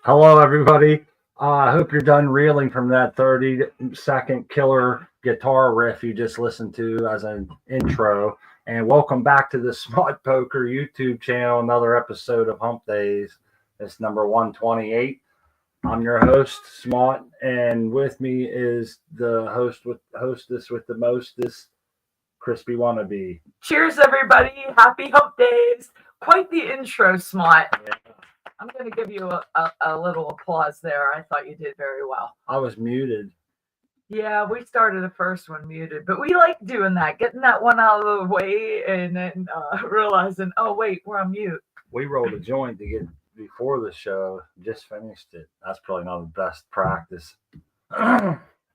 Hello, everybody. I hope you're done reeling from that 30-second killer guitar riff you just listened to as an intro. And welcome back to the Smart Poker YouTube channel, another episode of Humpdazed. It's number 128. I'm your host, Smart, and with me is the hostess with the mostest, Crispy Wannabe. Cheers, everybody. Happy Hump Days. Quite the intro, Smart. Yeah. I'm going to give you a little applause there. I thought you did very well. I was muted. Yeah, we started the first one muted, but we like doing that, getting that one out of the way and then realizing, oh, wait, we're on mute. We rolled a joint to get before the show, just finished it. That's probably not the best practice.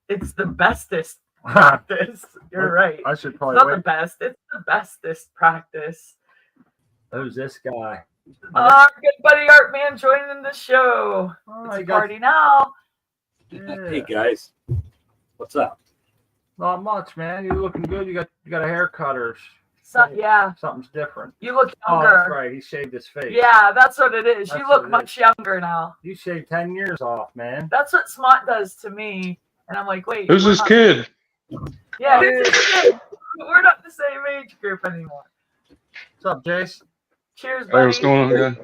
It's the bestest practice. You're right. I should probably It's not the best. It's the bestest practice. Who's this guy? Our good buddy Art Man joining the show. It's a party now. Yeah. Hey guys, what's up? Not much, man. You're looking good. You got a haircut or Yeah, something's different. you look Oh, younger. that's right. He shaved his face. Yeah, that's what it is. That's You what look it much younger now. You shaved 10 years off, man. That's what Smart does to me. And I'm like, wait. Who's we're this not- kid? Yeah, who's this kid? We're not the same age group anymore. What's up, Jace? Cheers, Hey, buddy. what's going on, guys?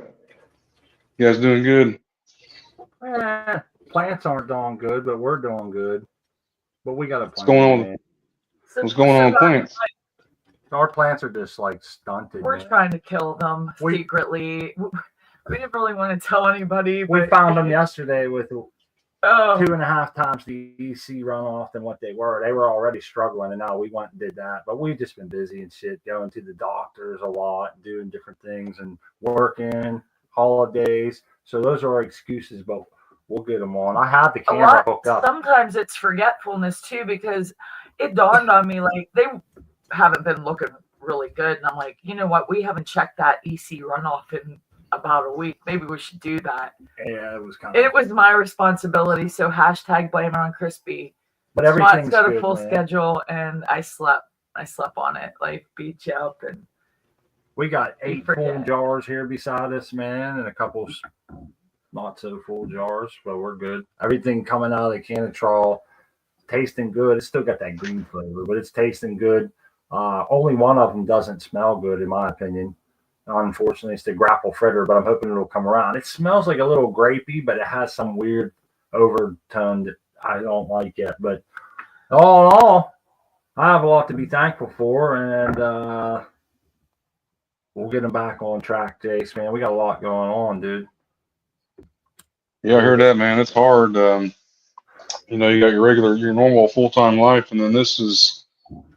You guys doing good? Plants aren't doing good, but we're doing good. But we got a plant. going on? Man. What's going on with plants? Our plants are just like stunted. We're man. trying to kill them secretly. We didn't really want to tell anybody. We but found them yesterday with 2.5 Oh, times the EC runoff than what they were. They were already struggling, and now we went and did that. But we've just been busy and shit, going to the doctors a lot, doing different things, and working, holidays. So those are our excuses, but we'll get them on. I have the a camera lot. hooked up. Sometimes it's forgetfulness too, because it dawned on me like they haven't been looking really good, and I'm like, you know what? We haven't checked that EC runoff in about a week. Maybe we should do that. Yeah, it was kind of. It was my responsibility, so hashtag blame it on Crispy. But everything's Scott's got good, a full man. schedule, and I slept on it. Life beat you up, and We got You 8 full forget. jars here beside us, man, and a couple not so full jars, but we're good. Everything coming out of the Canatrol, tasting good. It's still got that green flavor, but it's tasting good. Only one of them doesn't smell good, in my opinion. Unfortunately, it's the grapple fritter, but I'm hoping it'll come around. It smells like a little grapey, but it has some weird overtone that I don't like yet. But all in all, I have a lot to be thankful for, and we'll get them back on track, Jace, man. We got a lot going on, dude. Yeah, I heard that, man. It's hard. You know, you got your normal full-time life, and then this is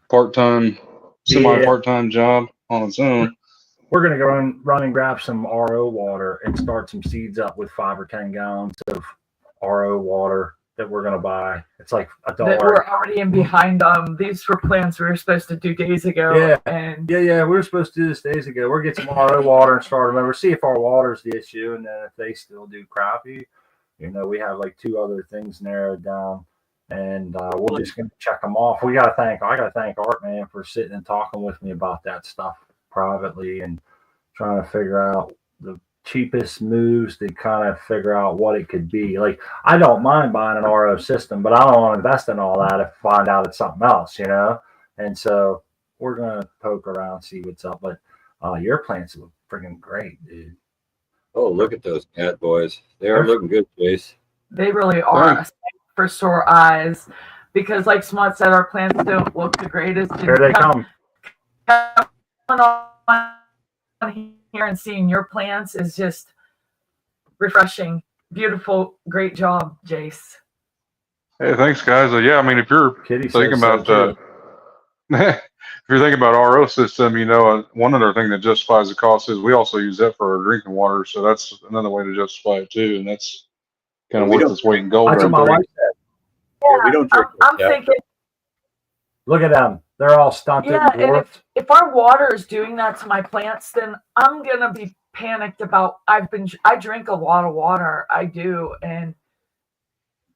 part-time, semi-part-time job on its own. We're going to go run and grab some RO water and start some seeds up with 5 or 10 gallons of RO water that we're going to buy. It's like that $1. we're already in behind. These were plans we were supposed to do days ago. Yeah. And Yeah, we were supposed to do this days ago. We'll get some RO water and start them over, see if our water's the issue, and then if they still do crappy, we have like 2 other things narrowed down, and we're just going to check them off. I got to thank Art, man, for sitting and talking with me about that stuff privately and trying to figure out the cheapest moves to kind of figure out what it could be. Like, I don't mind buying an RO system, but I don't want to invest in all that if I find out it's something else, And so we're going to poke around, see what's up. But your plants look freaking great, dude. Oh, look at those cat boys. They are looking good, Jace. they really are a sight for sore eyes, because like Smart said, our plants don't look the greatest. Here they come. On here and seeing your plants is just refreshing. Beautiful. Great job, Jace. Hey, thanks, guys. Yeah, I mean, if you're Kitty thinking says so, about too. if you're thinking about RO system, one other thing that justifies the cost is we also use that for our drinking water, so that's another way to justify it too, and that's kind of We worth don't- its weight in gold. That's what Right my there. wife said. Yeah, we don't drink I'm that. thinking, Look at them. They're all stunted yeah, and and dwarfed. if our water is doing that to my plants, then I'm gonna be panicked about. I drink a lot of water. I do, and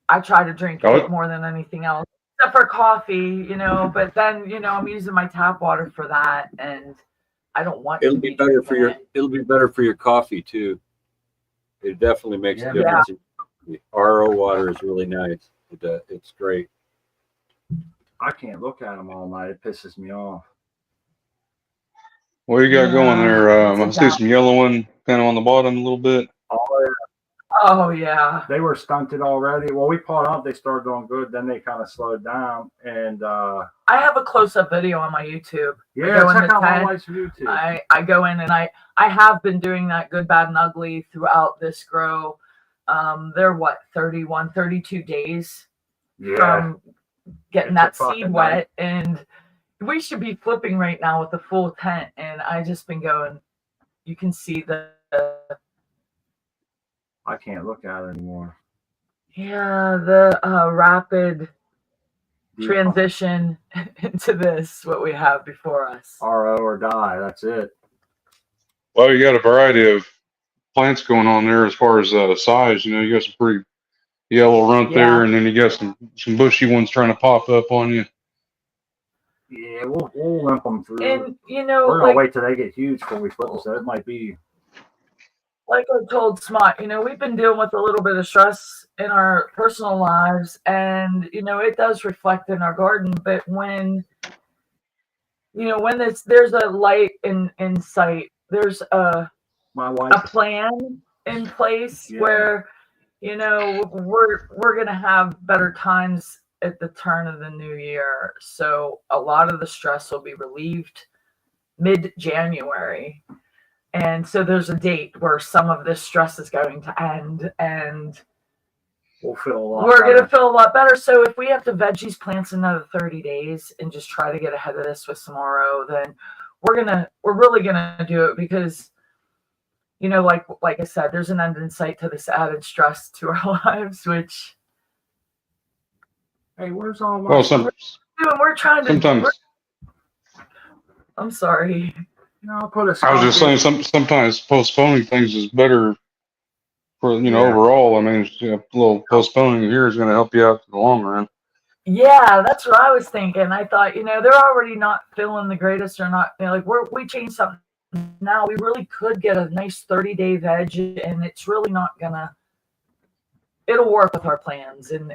I try to drink it more than anything else, except for coffee, But then, I'm using my tap water for that, and I don't want. It'll to be better for your. drinking It'll be better for your coffee too. It definitely makes Yeah, a difference. RO water is really nice. It's great. I can't look at them all night. It pisses me off. What do you got going there? I it's a see some yellowing kind of on the bottom a little bit. Oh yeah. They were stunted already. Well, we caught up. They started doing good. Then they kind of slowed down. And I have a close-up video on my YouTube. yeah, check out my wife's YouTube. I go in and I have been doing that good, bad, and ugly throughout this grow. They're what, 31, 32 days from getting that seed wet, and we should be flipping right now with the full tent. And I just been going. You can see the. I can't look at it anymore. Yeah, the rapid transition into this, what we have before us. RO or die. That's it. Well, you got a variety of plants going on there as far as size. You know, you got some pretty yellow runt there, and then you got some bushy ones trying to pop up on you. Yeah, we'll limp them through. And you know, we're gonna wait till they get huge before we flip them. So it might be. Like I told Smart, you know, we've been dealing with a little bit of stress in our personal lives, and you know, it does reflect in our garden. But when, you know, when there's a light in sight, there's a plan in place where, you know, we're gonna have better times at the turn of the new year. So a lot of the stress will be relieved mid-January. And so there's a date where some of this stress is going to end, and we're going to feel a lot better. So if we have to veg these plants another 30 days and just try to get ahead of this with some RO, then we're really gonna do it, because, you know, like I said, there's an end in sight to this added stress to our lives, which. Hey, where's all my? Well, we're trying to. Sometimes. I'm sorry. No, I'll put I was just saying, sometimes postponing things is better for, you know, overall. I mean, a little postponing here is going to help you out in the long run. Yeah, that's what I was thinking. I thought, you know, they're already not feeling the greatest, or not, you know, like we changed something now. We really could get a nice 30-day veg, and it's really not gonna. It'll work with our plans and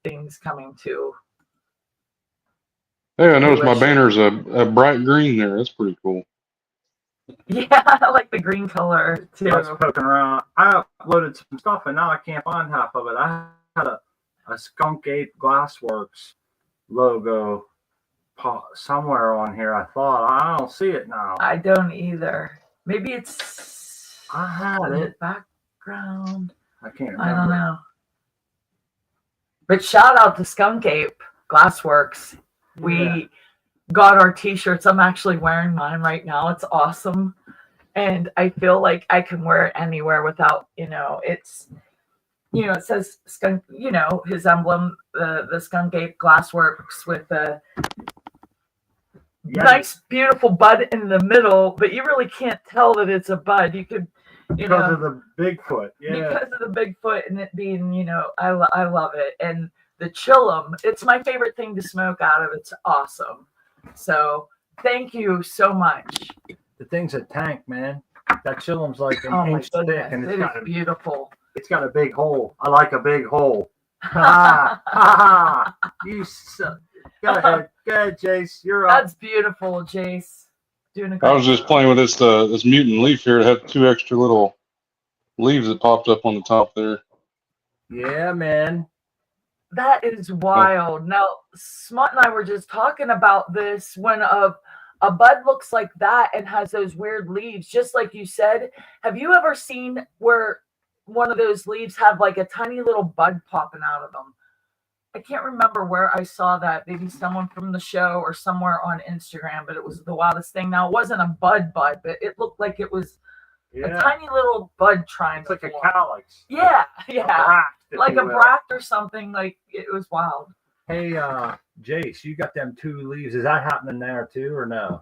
things coming to. Hey, I noticed my banner's a bright green there. That's pretty cool. Yeah, I like the green color too. I was poking around. I uploaded some stuff, and now I can't find half of it. I had a Skunk Ape Glassworks logo somewhere on here. I thought I don't see it now. I don't either. Maybe it's. I had it. Background. I can't remember. I don't know. But shout out to Skunk Ape Glassworks. We got our t-shirts. I'm actually wearing mine right now. It's awesome. And I feel like I can wear it anywhere without, you know, it's, you know, it says skunk, you know, his emblem, the Skunk Ape Glassworks with a nice, beautiful bud in the middle, but you really can't tell that it's a bud. You could, you know. Because of the Bigfoot. Yeah. Because of the Bigfoot and it being, you know, I love it. And the chillum, it's my favorite thing to smoke out of. It's awesome. So thank you so much. The thing's a tank, man. That chillum's like an inch thick, and it's beautiful. It's got a big hole. I like a big hole. Ha ha! You suck. Go ahead, Jace. You're up. That's beautiful, Jace. Doing a I was just playing with this mutant leaf here. It had 2 extra little leaves that popped up on the top there. Yeah, man. That is wild. Now, Smut and I were just talking about this. When a bud looks like that and has those weird leaves, just like you said, have you ever seen where one of those leaves have like a tiny little bud popping out of them? I can't remember where I saw that. Maybe someone from the show or somewhere on Instagram, but it was the wildest thing. Now, it wasn't a bud, but it looked like it was a tiny little bud trying to form. Like a calyx. Yeah. Like a bract or something. Like, it was wild. Hey, Jace, you got them 2 leaves. Is that happening there too, or no?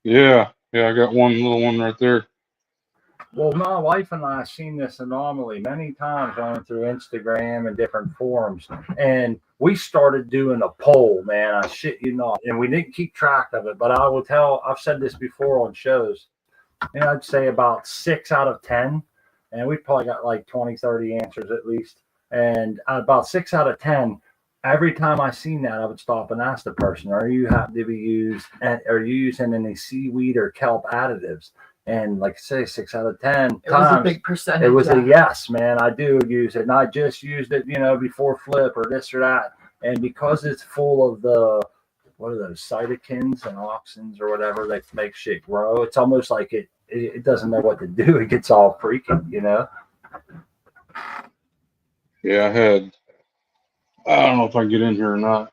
Yeah, I got one little one right there. Well, my wife and I have seen this anomaly many times going through Instagram and different forums. And we started doing a poll, man. I shit you not. And we didn't keep track of it, but I will tell, I've said this before on shows. And I'd say about 6 out of 10. And we probably got like 20, 30 answers at least. And about 6 out of 10, every time I seen that, I would stop and ask the person, are you using any seaweed or kelp additives? And like I say, 6 out of 10 It was a times, big percentage. it was a yes, man. I do use it. And I just used it, before flip or this or that. And because it's full of what are those, cytokines and auxins or whatever that make shit grow, it's almost like it doesn't know what to do. It gets all freaking, Yeah, I don't know if I can get in here or not.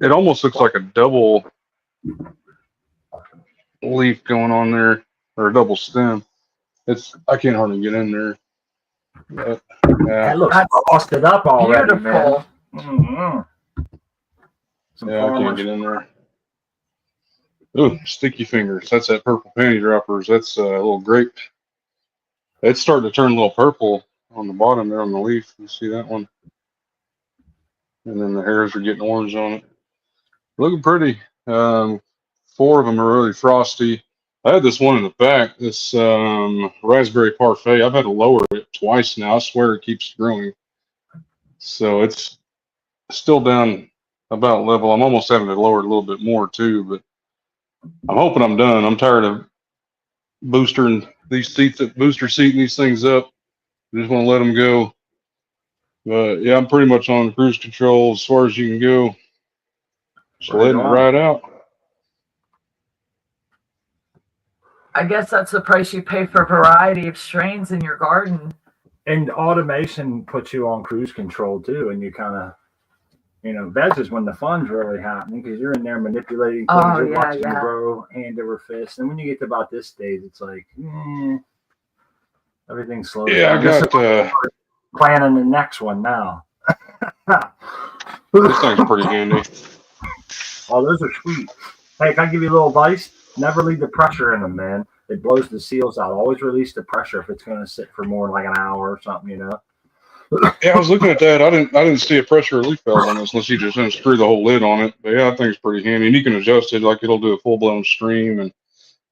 It almost looks like a double leaf going on there, or a double stem. I can't hardly get in there. But, yeah. That looks busted up already, Beautiful. man. Mm-hmm. I can't get in there. Ooh, sticky fingers. That's that purple panty droppers. That's a little grape. It's starting to turn a little purple on the bottom there on the leaf. You see that one? And then the hairs are getting orange on it. Looking pretty. 4 of them are really frosty. I had this one in the back, this raspberry parfait. I've had to lower it twice now. I swear it keeps growing. So it's still down about level. I'm almost having to lower it a little bit more too, but I'm hoping I'm done. I'm tired of booster seating these things up. I just want to let them go. But yeah, I'm pretty much on cruise control as far as you can go. Just letting it ride out. I guess that's the price you pay for variety of strains in your garden. And automation puts you on cruise control too, and you kind of, that's just when the fun's really happening because you're in there manipulating things, you're watching them grow hand over fist. And when you get to about this stage, it's like, everything's slow. Yeah, I got planning the next one now. This thing's pretty handy. Oh, those are sweet. Hey, can I give you a little advice? Never leave the pressure in them, man. It blows the seals out. Always release the pressure if it's going to sit for more than like an hour or something, Yeah, I was looking at that. I didn't see a pressure relief valve on this unless you just unscrew the whole lid on it. But yeah, I think it's pretty handy. And you can adjust it, like it'll do a full-blown stream and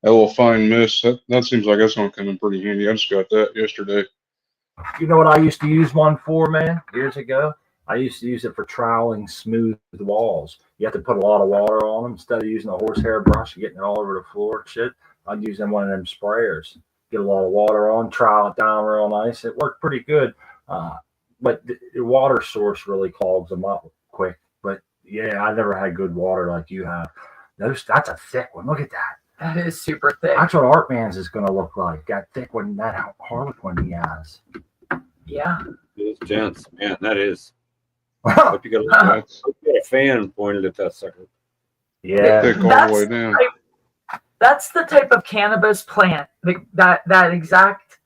a little fine mist. That seems like that's going to come in pretty handy. I just got that yesterday. You know what I used to use one for, man, years ago? I used to use it for troweling smooth walls. You have to put a lot of water on them instead of using a horsehair brush and getting it all over the floor and shit. I'd use one of them sprayers. Get a lot of water on, trowel it down real nice. It worked pretty good. But the water source really clogs them up quick. But yeah, I never had good water like you have. That's a thick one. Look at that. That is super thick. That's what Artman's is going to look like. That thick one, that Harlequin he has. Yeah. Those gents, man, that is. Hope you got a fan pointed at that sucker. Yeah. Thick all the way down. That's the type of cannabis plant that exact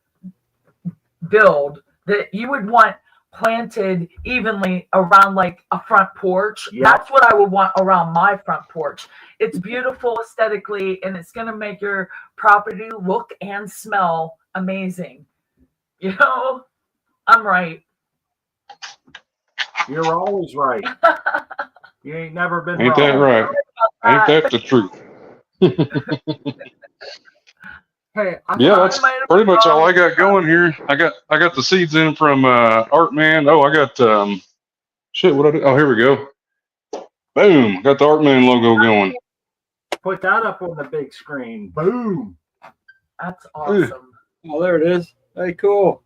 build that you would want planted evenly around like a front porch. Yeah. That's what I would want around my front porch. It's beautiful aesthetically, and it's going to make your property look and smell amazing. I'm right. You're always right. You ain't never been Ain't wrong. that right? Ain't that the truth? Hey, yeah, that's pretty much all I got going here. I got the seeds in from Artman. Oh, I got shit. What I do? Oh, here we go. Boom! Got the Artman logo going. Put that up on the big screen. Boom! That's awesome. Oh, there it is. Hey, cool.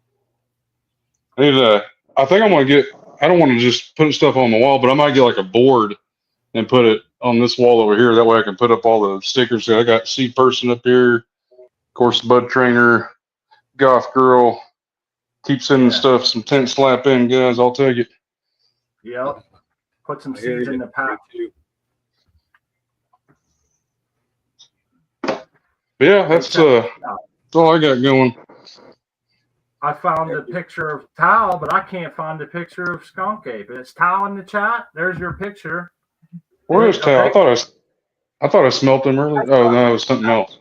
I think I'm gonna get. I don't want to just put stuff on the wall, but I might get like a board and put it on this wall over here. That way I can put up all the stickers. So I got Seed Person up here, of course, Bud Trainer, Goth Girl. Keep sending stuff, some tent slap in, guys. I'll take it. Yep. Put some seeds in the pack. Yeah, that's all I got going. I found a picture of Tao, but I can't find a picture of Skunk Ape. Is Tao in the chat? There's your picture. Where is Tao? I thought I thought I smelt them earlier. Oh no, it was something else.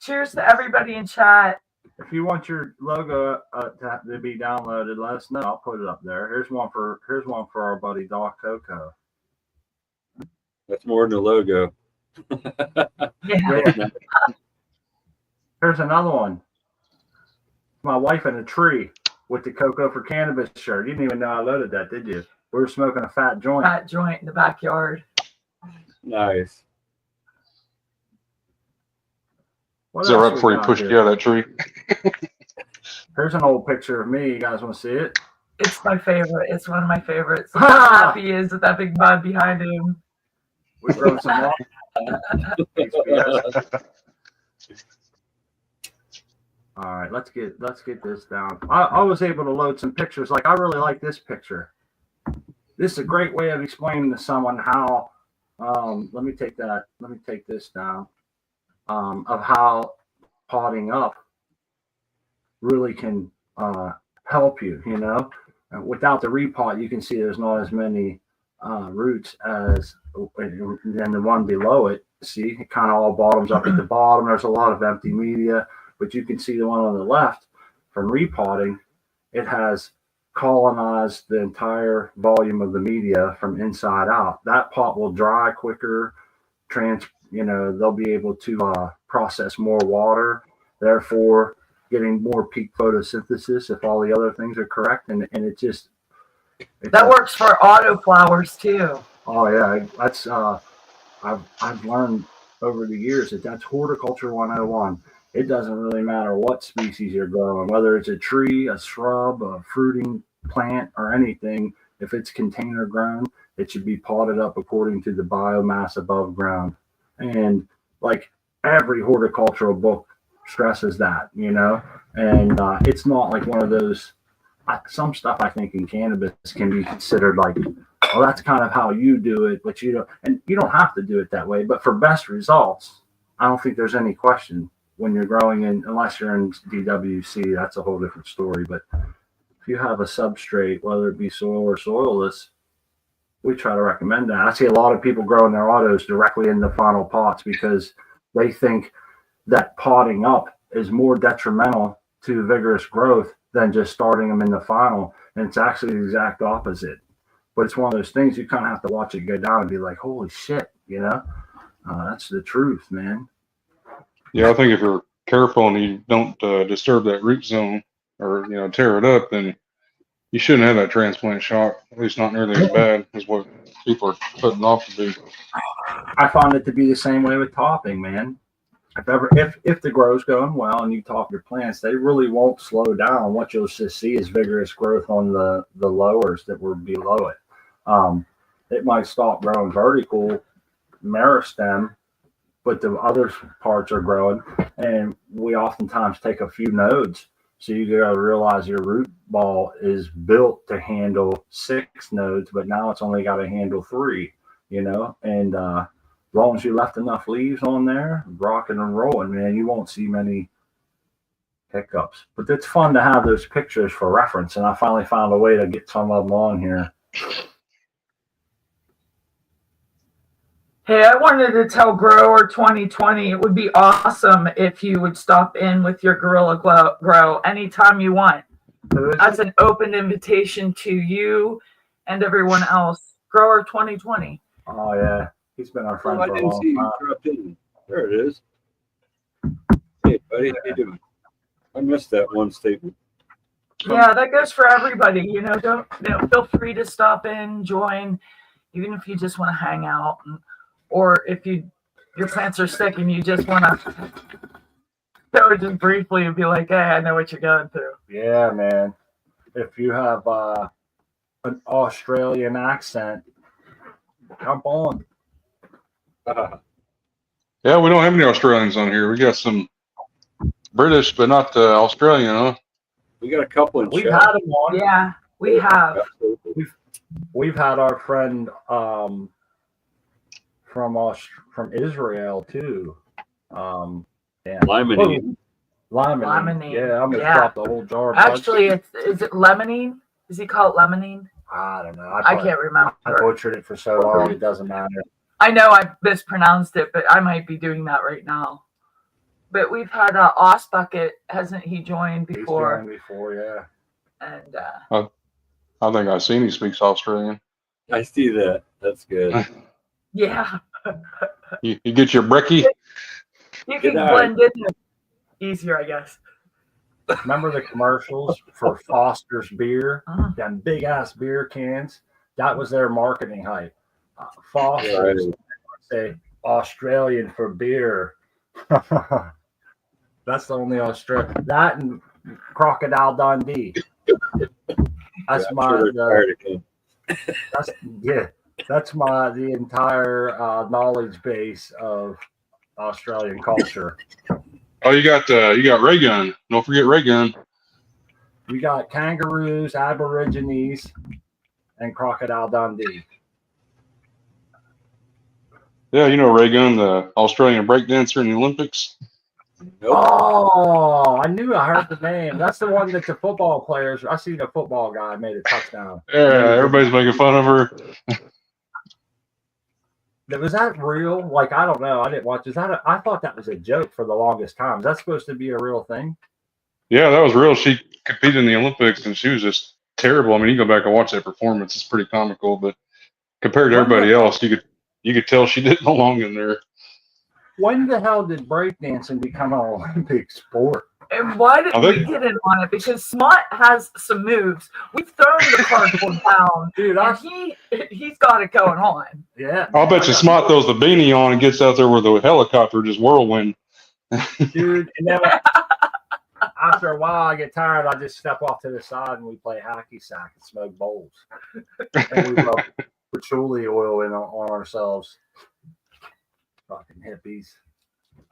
Cheers to everybody in chat. If you want your logo to be downloaded, let us know. I'll put it up there. Here's one for our buddy Doc Coco. That's more than a logo. Yeah. Here's another one. My wife in a tree with the Coco for Cannabis shirt. You didn't even know I loaded that, did you? We were smoking a fat joint. Fat joint in the backyard. Nice. What Is that else right we before you got pushed here? you out of that tree? Here's an old picture of me. You guys want to see it? It's my favorite. It's one of my favorites. Look how happy he is with that big bud behind him. We've grown some lawn. All right, let's get this down. I was able to load some pictures. Like, I really like this picture. This is a great way of explaining to someone how. Let me take this down. Of how potting up really can help you. You know, without the repot, you can see there's not as many roots as than the one below it. See, it kind of all bottoms up at the bottom. There's a lot of empty media. But you can see the one on the left from repotting, it has colonized the entire volume of the media from inside out. That pot will dry quicker, they'll be able to process more water, therefore getting more peak photosynthesis if all the other things are correct. And it just... That works for autoflowers too. Oh yeah, that's I've learned over the years that's horticulture 101. It doesn't really matter what species you're growing, whether it's a tree, a shrub, a fruiting plant, or anything. If it's container grown, it should be potted up according to the biomass above ground. And like every horticultural book stresses that, and it's not like one of those, some stuff I think in cannabis can be considered like, well, that's kind of how you do it, but you don't have to do it that way. But for best results, I don't think there's any question. When you're growing in, unless you're in DWC, that's a whole different story. But if you have a substrate, whether it be soil or soilless, we try to recommend that. I see a lot of people growing their autos directly in the final pots because they think that potting up is more detrimental to vigorous growth than just starting them in the final. And it's actually the exact opposite. But it's one of those things you kind of have to watch it go down and be like, holy shit, that's the truth, man. Yeah, I think if you're careful and you don't disturb that root zone or tear it up, then you shouldn't have that transplant shot. At least not nearly as bad as what people are putting off to be. I found it to be the same way with topping, man. If the grow's going well and you top your plants, they really won't slow down. What you'll just see is vigorous growth on the lowers that were below it. It might stop growing vertical meristem, but the other parts are growing, and we oftentimes take a few nodes. So you got to realize your root ball is built to handle 6 nodes, but now it's only got to handle 3, and as long as you left enough leaves on there, rocking and rolling, man, you won't see many hiccups. But it's fun to have those pictures for reference, and I finally found a way to get some of them on here. Hey, I wanted to tell Grower 2020 it would be awesome if you would stop in with your Gorilla Grow anytime you want. That's an open invitation to you and everyone else. Grower 2020. Oh, yeah. He's been our friend for a long time. There it is. Hey, buddy, how you doing? I missed that one statement. Yeah, that goes for everybody. Feel free to stop in, join, even if you just want to hang out. Or if your plants are sick and you just want to go just briefly and be like, hey, I know what you're going through. Yeah, man. If you have an Australian accent, jump on. Yeah, we don't have any Australians on here. We got some British, but not Australian, huh? We got a couple in We've chat. had them on. Yeah, we have. We've had our friend from Israel too. Limonene. Limonene. Yeah, I'm gonna drop the whole jar. Actually, is it lemonine? Does he call it lemonine? I don't know. I can't remember. I butchered it for so long, it doesn't matter. I know I mispronounced it, but I might be doing that right now. But we've had Osbucket, hasn't he joined before? He's joined before, yeah. And I think I've seen he speaks Australian. I see that. That's good. yeah, You get your brekkie? you Good can night. blend in easier, I guess. Remember the commercials for Foster's beer? Uh-huh. Them big ass beer cans. That was their marketing hype. Yeah, Foster's right. say Australian for beer. That's the only Australian. That and Crocodile Dundee. That's I'm my sure they're tired again. that's the entire knowledge base of Australian culture. Oh, you got Ray Gun. Don't forget Ray Gun. We got kangaroos, aborigines, and Crocodile Dundee. Yeah, you know Ray Gun, the Australian breakdancer in the Olympics. Nope. Oh, I knew I heard the name. That's the one that the football players. I seen a football guy made a touchdown. Yeah, everybody's making fun of her. Was that real? Like, I don't know. I didn't watch. I thought that was a joke for the longest time. Is that supposed to be a real thing? Yeah, that was real. She competed in the Olympics and she was just terrible. I mean, you go back and watch that performance; it's pretty comical. But compared to everybody else, you could tell she didn't belong in there. When the hell did breakdancing become an Olympic sport? And why did we get in on it? Because Smott has some moves. We've thrown the cardboard down, dude. He's got it going on. Yeah, I'll bet you Smott throws the beanie on and gets out there with the helicopter just whirlwind. Dude, and then after a while, I get tired. I just step off to the side and we play hacky sack and smoke bowls. And we rub patchouli oil on ourselves. Fucking hippies.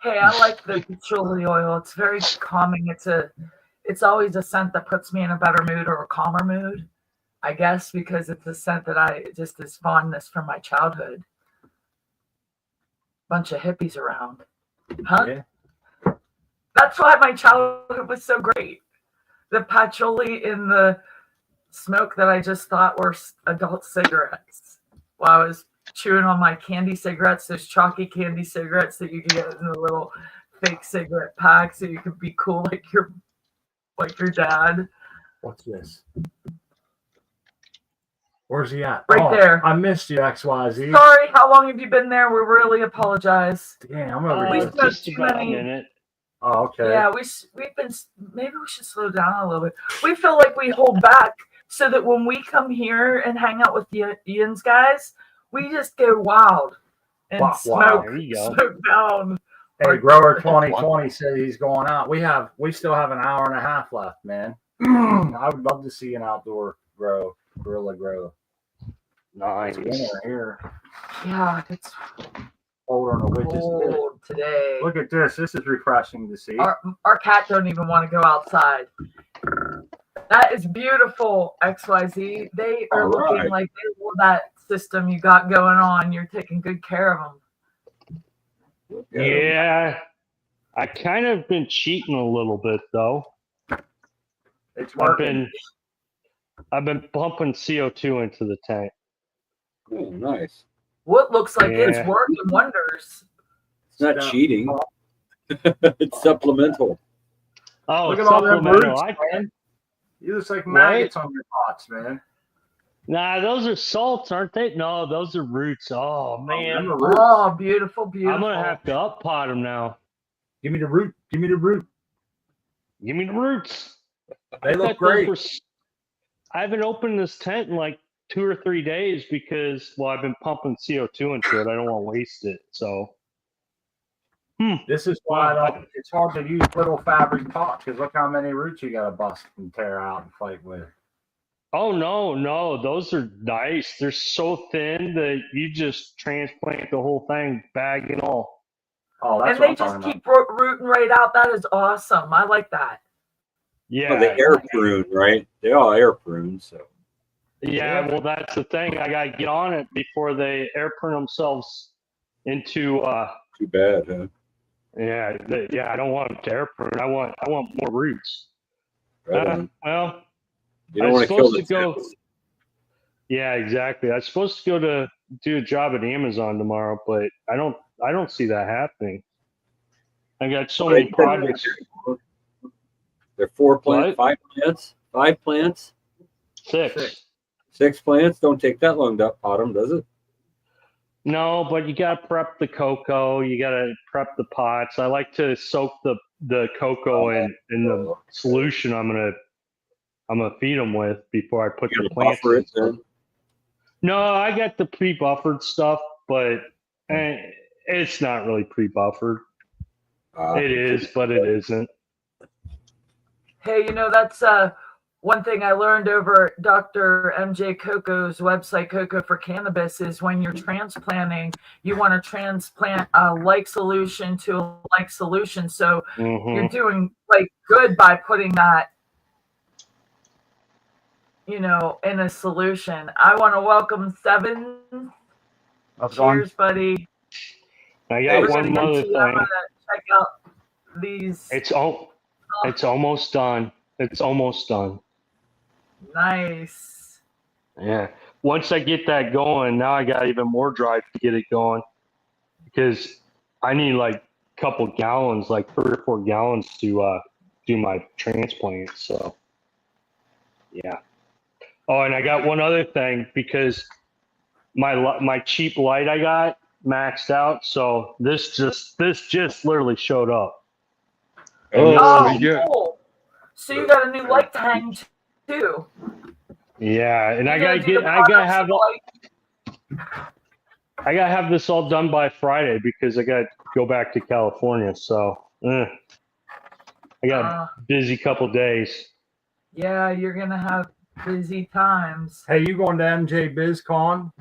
Hey, I like the patchouli oil. It's very calming. It's always a scent that puts me in a better mood or a calmer mood, I guess, because it's a scent that just is fondness from my childhood. Bunch of hippies around. Huh? Yeah. That's why my childhood was so great. The patchouli in the smoke that I just thought were adult cigarettes while I was chewing on my candy cigarettes, those chalky candy cigarettes that you can get in a little fake cigarette pack so you could be cool like your dad. What's this? Where's he at? Right there. I missed you, XYZ. Sorry, how long have you been there? We really apologize. Damn, I'm over here. Just about a minute. Oh, okay. Yeah, we've been. Maybe we should slow down a little bit. We feel like we hold back so that when we come here and hang out with Ian's guys, we just go wild and smoke down. Hey, Grower 2020 said he's going out. We still have an hour and a half left, man. I would love to see an outdoor gorilla grow. Nice. Here. Yeah, it's Older on the witches. cold today. Look at this. This is refreshing to see. Our cat don't even want to go outside. That is beautiful, XYZ. They are looking like they love that system you got going on. You're taking good care of them. Yeah, I kind of been cheating a little bit though. It's working. I've been pumping CO2 into the tank. Oh, nice. What looks like it's working wonders. It's not cheating. It's supplemental. Oh, look at all them supplemental. roots, man. You look like maggots on your pots, man. Nah, those are salts, aren't they? No, those are roots. Oh, man. Oh, beautiful, beautiful. I'm going to have to up-pot them now. Give me the root. Give me the root. Give me the roots. They look great. I haven't opened this tent in like 2 or 3 days because, well, I've been pumping CO2 into it. I don't want to waste it. So, this is why it's hard to use little fabric pots because look how many roots you got to bust and tear out and fight with. Oh, no. Those are nice. They're so thin that you just transplant the whole thing, bag and all. Oh, that's and they just keep rooting right out. That is awesome. I like that. Yeah. Oh, they air prune, right? They all air prune, so. Yeah, well, that's the thing. I got to get on it before they air prune themselves into. Too bad, huh? Yeah, I don't want them to air prune. I want more roots. Right well, you don't want to kill the tips. Yeah, exactly. I was supposed to go to do a job at Amazon tomorrow, but I don't see that happening. I got so many projects. There are 4 plants, What? 5 plants, 5 plants, 6. 6 plants. Don't take that long to pot them, does it? No, but you gotta prep the cocoa. You gotta prep the pots. I like to soak the cocoa in the solution I'm gonna feed them with before I put You the gotta plants buffer in. it then. No, I got the pre-buffered stuff, but it's not really pre-buffered. It is, but it isn't. Hey, that's one thing I learned over Dr. MJ Coco's website, Cocoa for Cannabis, is when you're transplanting, you want to transplant a like solution to a like solution. So you're doing like good by putting that, in a solution. I want to welcome Seven. Cheers, buddy. I got We're one gonna other get to you. I'm thing. gonna check out these. It's almost done. It's almost done. Nice. Yeah. Once I get that going, now I got even more drive to get it going because I need like a couple gallons, like 3 or 4 gallons to do my transplant. So, yeah. Oh, and I got one other thing because my cheap light I got maxed out. So this just literally showed up. Oh, yeah. cool. So you got a new light to hang too. Yeah, and I gotta have this all done by Friday because I got to go back to California. So I got a busy couple days. Yeah, you're gonna have busy times. Hey, you going to MJ BizCon?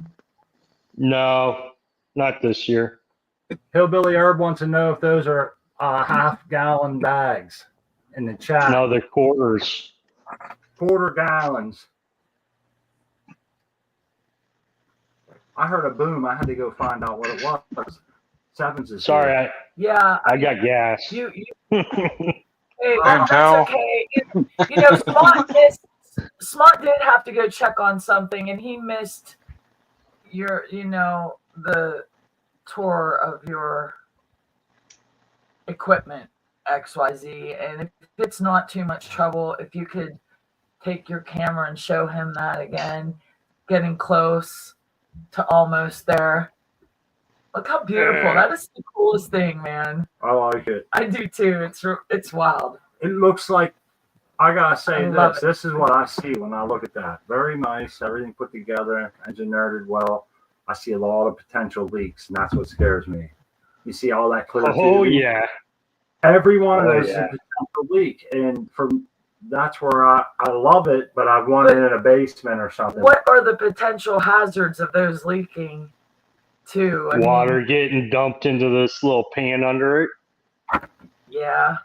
No, not this year. Hillbilly Herb wants to know if those are half-gallon bags in the chat. No, they're quarters. Quarter gallons. I heard a boom. I had to go find out what it was. Sevens is Sorry, here. I got gas. Hey, And that's okay. Smart did have to go check on something, and he missed the tour of your equipment XYZ. And if it's not too much trouble, if you could take your camera and show him that again, getting close to almost there. Look how beautiful. That is the coolest thing, man. I like it. I do too. It's wild. It looks like, I gotta say love this is what I see when I look at that. Very nice, everything put together, engineered well. I see a lot of potential leaks, and that's what scares me. You see all that clear Oh tubing? yeah. Every one of those is a potential leak, and that's where I love it, but I want it in a basement or something. What are the potential hazards of those leaking too? Water getting dumped into this little pan under it. Yeah.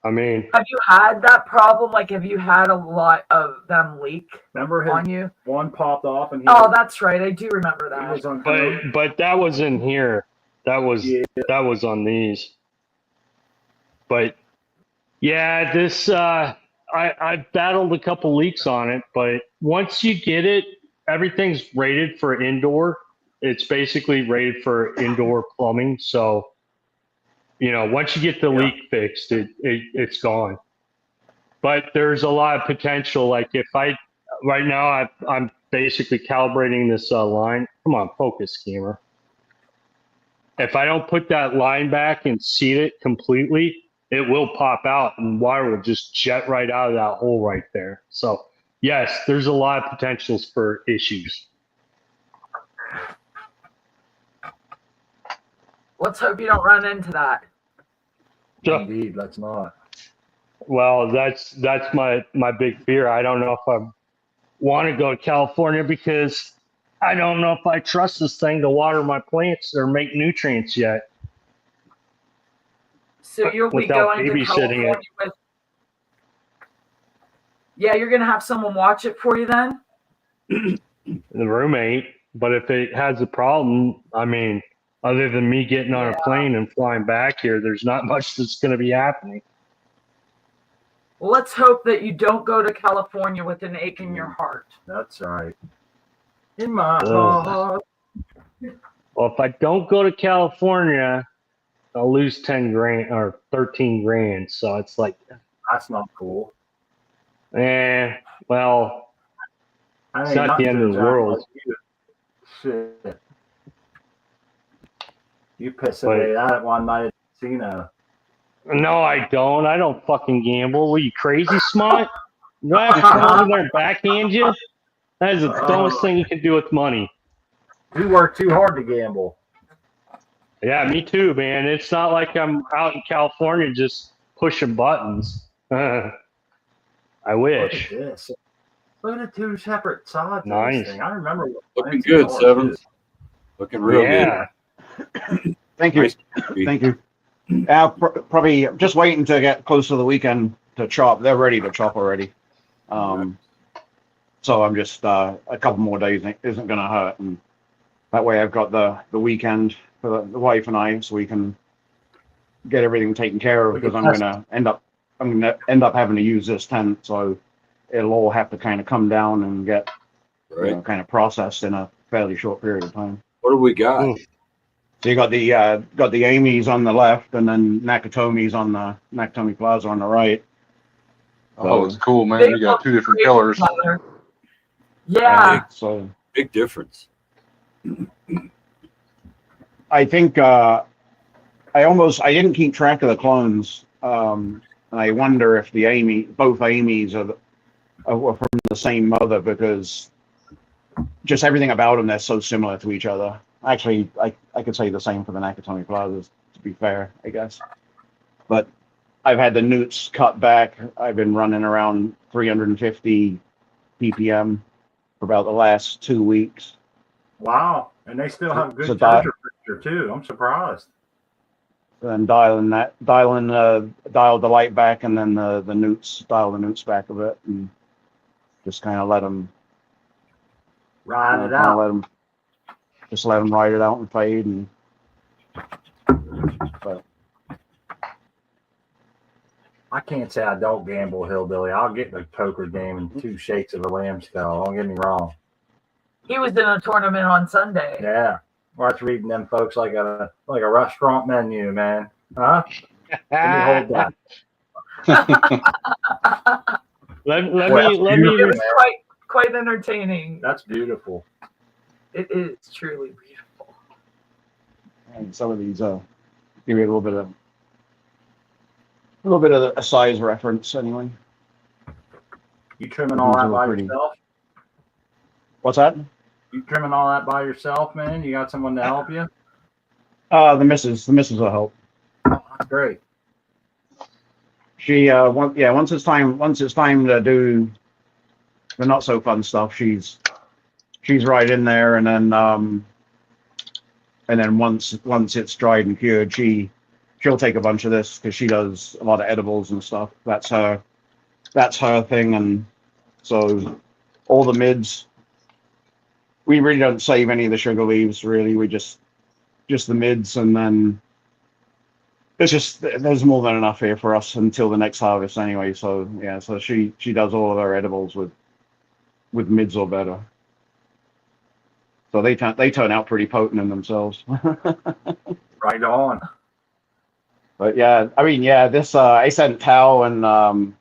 I mean, have you had that problem? Like, have you had a lot of them leak? Remember on you? One popped off, and that's right. I do remember that. But that was in here. That was on these. But yeah, this I battled a couple leaks on it, but once you get it, everything's rated for indoor. It's basically rated for indoor plumbing. So, once you get the leak fixed, it's gone. But there's a lot of potential. Like right now I'm basically calibrating this line. Come on, focus, camera. If I don't put that line back and seat it completely, it will pop out and water will just jet right out of that hole right there. So yes, there's a lot of potentials for issues. Let's hope you don't run into that. Indeed, let's not. Well, that's my big fear. I don't know if I want to go to California because I don't know if I trust this thing to water my plants or make nutrients yet. So you'll be going to California with. Yeah, you're gonna have someone watch it for you then. The roommate, but if it has a problem, I mean, other than me getting on a plane and flying back here, there's not much that's going to be happening. Well, let's hope that you don't go to California with an ache in your heart. That's right. In my Ugh. heart. Well, if I don't go to California, I'll lose 10 grand or 13 grand. So it's like, That's not cool. well, I it's ain't not the nothing end to of the a giant world. like you. Shit. You piss But- away that one night at the casino. No, I don't. I don't fucking gamble. Were you crazy, Smart? Do I have to come over there and backhand you? That is the dumbest thing you can do with money. You work too hard to gamble. Yeah, me too, man. It's not like I'm out in California just pushing buttons. I Look wish. at this. Look at the two separate sides of Nice. this thing. I remember Looking good, Sevens. Looking real Yeah. Thank good. you. Nice to be. Thank you. Probably just waiting to get close to the weekend to chop. They're ready to chop already. So I'm just a couple more days isn't going to hurt, and that way I've got the weekend for the wife and I, so we can get everything taken care of. Because I'm going to end up having to use this tent, so it'll all have to kind of come down and get kind of processed in a fairly short period of time. What do we got? Mm. So you got the Amy's on the left, and then Nakatomi's on the Nakatomi Plaza on the right. Oh, it's cool, man. They You got look two different great colors. together. Yeah. So Big difference. I think I didn't keep track of the clones, and I wonder if both Amy's are from the same mother, because just everything about them, they're so similar to each other. Actually, I could say the same for the Nakatomi Plazas, to be fair, I guess. But I've had the newts cut back. I've been running around 350 ppm for about the last 2 weeks. Wow. And they still have good So temperature picture too. I'm surprised. And dialed the light back, and then dial the newts back a bit, and just kind of let them Ride it out. let them ride it out and fade. And but I can't say I don't gamble, Hillbilly. I'll get the poker game and 2 shakes of a lamb skull. Don't get me wrong. He was in a tournament on Sunday. Yeah. Watch reading them folks like a restaurant menu, man. Huh? Let me hold that. Let me It was quite entertaining. That's beautiful. It is truly beautiful. and some of these give you a little bit of a size reference anyway. You trimming all that by Pretty. yourself? What's that? You trimming all that by yourself, man? You got someone to help you? The missus will help. Oh, that's great. She once it's time to do the not so fun stuff, she's right in there, and then once it's dried and cured, she'll take a bunch of this, because she does a lot of edibles and stuff. That's her thing. And so all the mids, we really don't save any of the sugar leaves, really. We just the mids, and then there's more than enough here for us until the next harvest anyway. So yeah, so she does all of her edibles with mids or better. So they turn out pretty potent in themselves. Right on. But yeah, I mean, yeah, this I sent Tao and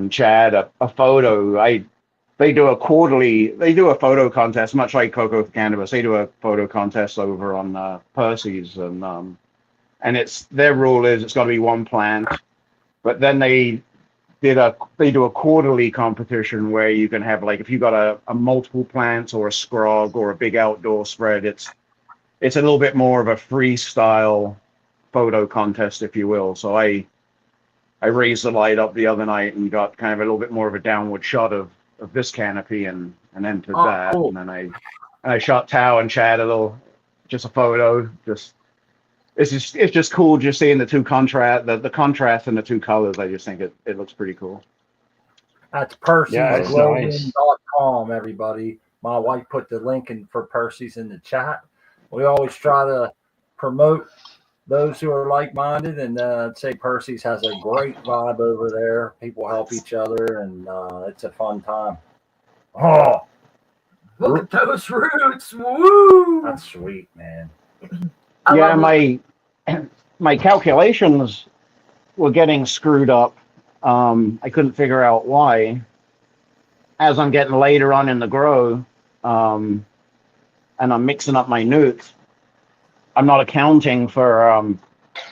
Chad a photo. They do a photo contest, much like Cocoa for Cannabis. They do a photo contest over on Percy's, and their rule is it's got to be one plant. But then they do a quarterly competition where you can have, like, if you got a multiple plants or a scrog or a big outdoor spread, it's a little bit more of a freestyle photo contest, if you will. So I raised the light up the other night and got kind of a little bit more of a downward shot of this canopy and entered that. Cool. And then I shot Tao and Chad a photo. It's just cool just seeing the two contrast in the two colors. I just think it looks pretty cool. That's Percy'sGlobein.com, nice. everybody. My wife put the link in for Percy's in the chat. We always try to promote those who are like-minded, and I'd say Percy's has a great vibe over there. People help each other, and it's a fun time. Oh, Look at those roots. Woo! that's sweet, man. I Yeah, love my calculations were getting screwed up. I couldn't figure out why. As I'm getting later on in the grow, and I'm mixing up my newts, I'm not accounting for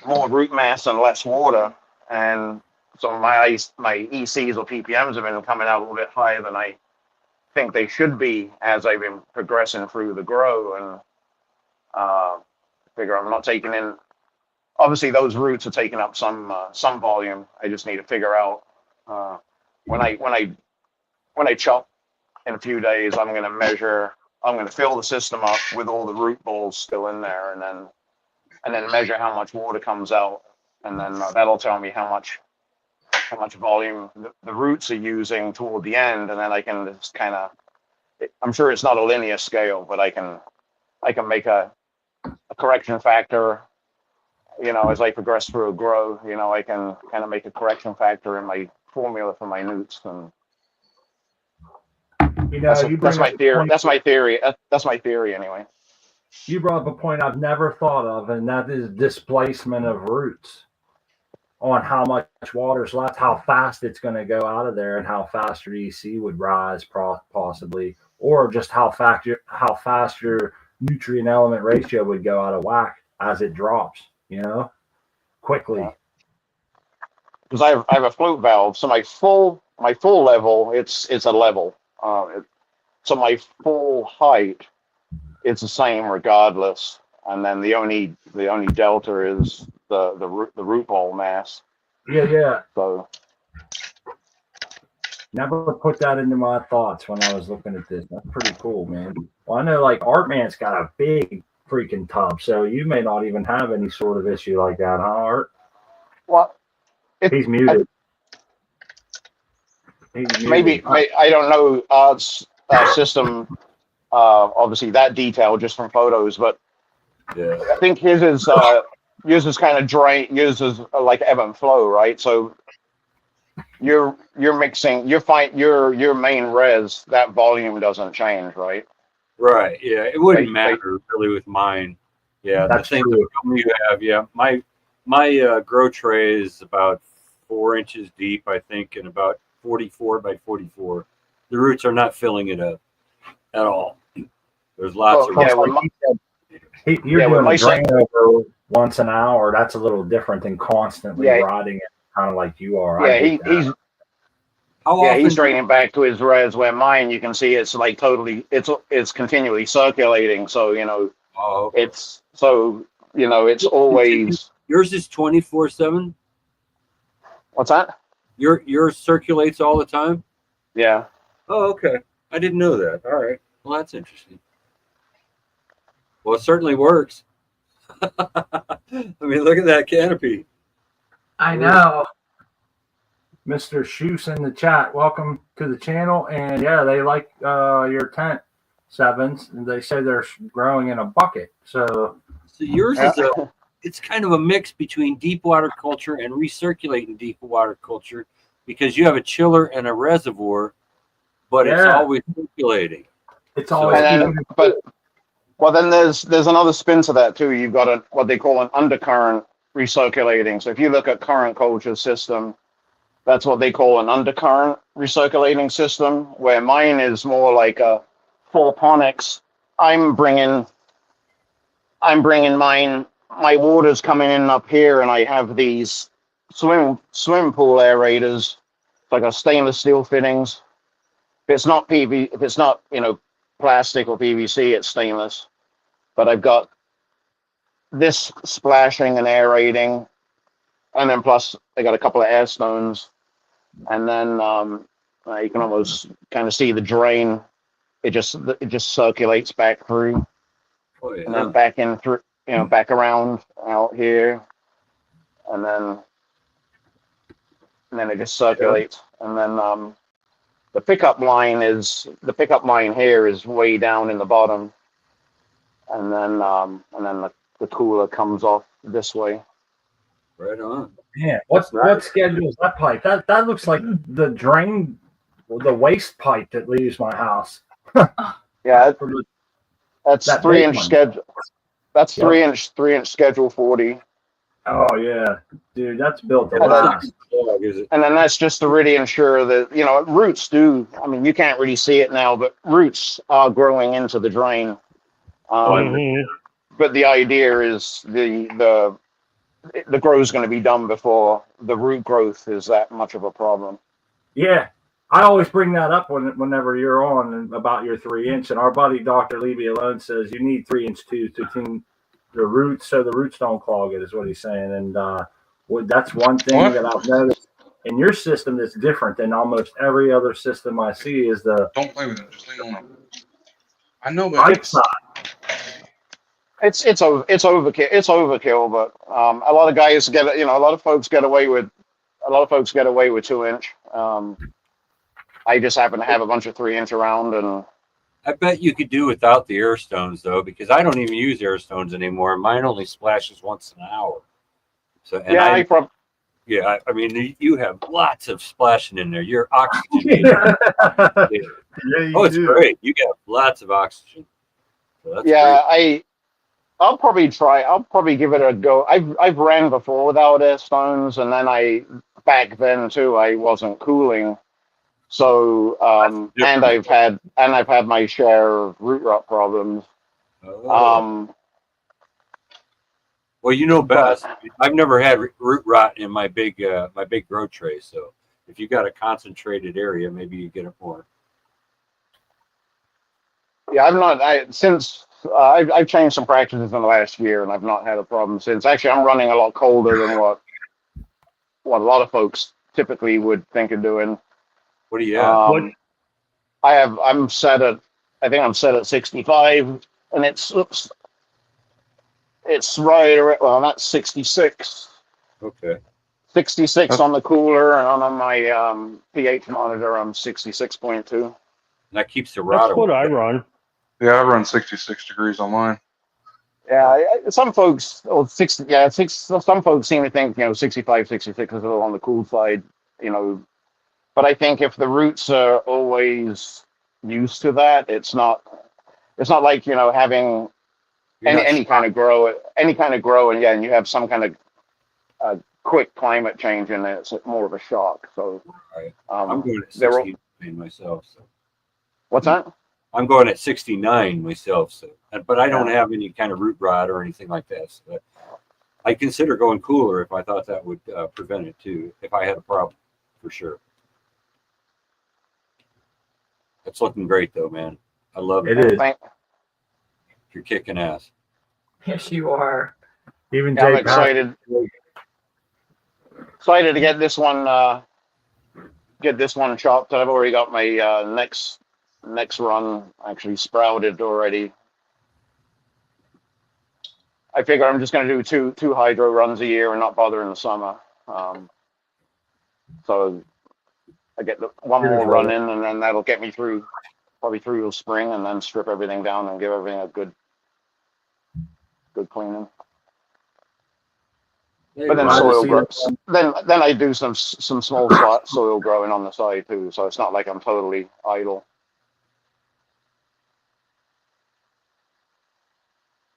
more root mass and less water, and so my ECs or PPMs have been coming out a little bit higher than I think they should be as I've been progressing through the grow, and figure I'm not taking in. Obviously, those roots are taking up some volume. I just need to figure out when I chop in a few days. I'm going to measure. I'm going to fill the system up with all the root balls still in there, and then measure how much water comes out, and then that'll tell me how much volume the roots are using toward the end, and then I can just kind of. I'm sure it's not a linear scale, but I can make a correction factor. As I progress through a grow, I can kind of make a correction factor in my formula for my newts, and that's my theory. That's my theory. That's my theory anyway. You brought up a point I've never thought of, and that is displacement of roots on how much water's left, how fast it's going to go out of there, and how fast your EC would rise, possibly, or just how fast your nutrient element ratio would go out of whack as it drops. Quickly. Because I have a float valve, so my full level, it's a level. So my full height, it's the same regardless, and then the only delta is the root ball mass. Yeah. So never put that into my thoughts when I was looking at this. That's pretty cool, man. Well, I know like Artman's got a big freaking tub, so you may not even have any sort of issue like that, huh, Art? Well, he's muted. Maybe I don't know Art's system. Obviously, that detail just from photos, but Yeah. I think his is kind of drain. Yours is like ebb and flow, right? So you're mixing. Your main res, that volume doesn't change, right? Right. Yeah. It wouldn't matter really with mine. Yeah. That's the thing true. that you have. Yeah. My grow tray is about 4 inches deep, I think, and about 44 by 44. The roots are not filling it up at all. There's lots of. Yeah, you're doing a drain over once an hour. That's a little different than constantly rotting it, kind of like you are. Yeah, he's draining back to his res, where mine, you can see it's like totally, it's continually circulating. So it's it's always. Yours is 24/7. What's that? Yours circulates all the time. Yeah. Oh, okay. I didn't know that. All right. Well, that's interesting. Well, it certainly works. I mean, look at that canopy. I know. Mr. Shoes in the chat, welcome to the channel. And yeah, they like your tent, Sevens, and they say they're growing in a bucket. So yours is it's kind of a mix between deep water culture and recirculating deep water culture, because you have a chiller and a reservoir, but it's always circulating. It's always. Then there's another spin to that too. You've got what they call an undercurrent recirculating. So if you look at current culture system, that's what they call an undercurrent recirculating system, where mine is more like a full ponics. I'm bringing mine. My water's coming in up here, and I have these swim pool aerators, like a stainless steel fittings. If it's not plastic or PVC, it's stainless. But I've got this splashing and aerating, and then plus I got a couple of air stones, and then you can almost kind of see the drain. It just circulates back through, and then back in through, back around out here, and then it just circulates, and then the pickup line here is way down in the bottom, and then the cooler comes off this way. Right on. Yeah. What schedule is that pipe? That looks like the drain the waste pipe that leaves my house. Yeah, For the- that's That 3 big inch one. schedule. That's Yep. 3 inch schedule 40. Oh yeah, dude, that's built to And then- last. Is it? And then that's just to really ensure that, roots do, I mean, you can't really see it now, but roots are growing into the drain. Mhm. But the idea is the grow is going to be done before the root growth is that much of a problem. Yeah, I always bring that up whenever you're on and about your 3 inch. And our buddy Dr. Levy alone says you need 3 inch tubes to clean the roots so the roots don't clog it. Is what he's saying. And that's one thing What? that I've noticed in your system that's different than almost every other system I see is the Don't play with it. Just leave it alone. I know, but pipe side. It's overkill. It's overkill, but a lot of guys get, a lot of folks get away with 2 inch. I just happen to have a bunch of 3 inch around, and I bet you could do without the air stones though, because I don't even use air stones anymore. Mine only splashes once an hour. So and yeah, I mean you have lots of splashing in there. You're oxygen. Yeah, Oh, it's great. You got lots of oxygen. So that's yeah. great. I'll probably give it a go. I've ran before without air stones, and then back then too, I wasn't cooling. So and I've had my share of root rot problems. Oh. Well, you know best. I've never had root rot in my big grow tray. So if you got a concentrated area, maybe you get it more. Yeah, I've changed some practices in the last year, and I've not had a problem since. Actually, I'm running a lot colder than what a lot of folks typically would think of doing. What do you have? What? I'm set at, I think I'm set at 65, and it's right around, well, that's 66. Okay. 66 on the cooler, and on my pH monitor, I'm 66.2. And that keeps the rot That's what away. I run. yeah, I run 66 degrees on mine. Yeah, some folks, some folks seem to think, 65, 66 is a little on the cool side, but I think if the roots are always used to that, it's not like, having any kind of grow, and yeah, and you have some kind of quick climate change in it, it's more of a shock. So, Right. I'm going at they're- 69 myself. So what's that? I'm going at 69 myself. So, but I don't have any kind of root rot or anything like that. So I consider going cooler if I thought that would prevent it too. If I had a problem, for sure. It's looking great though, man. I love it. It is. You're kicking ass. Yes, you are. Even Yeah, I'm Jay excited to get this one chopped. I've already got my next run actually sprouted already. I figure I'm just going to do two hydro runs a year and not bother in the summer. So I get one more run in, and then that'll get me probably through the spring, and then strip everything down and give everything a good cleaning. But then soil grows. Then I do some small soil growing on the side too, so it's not like I'm totally idle.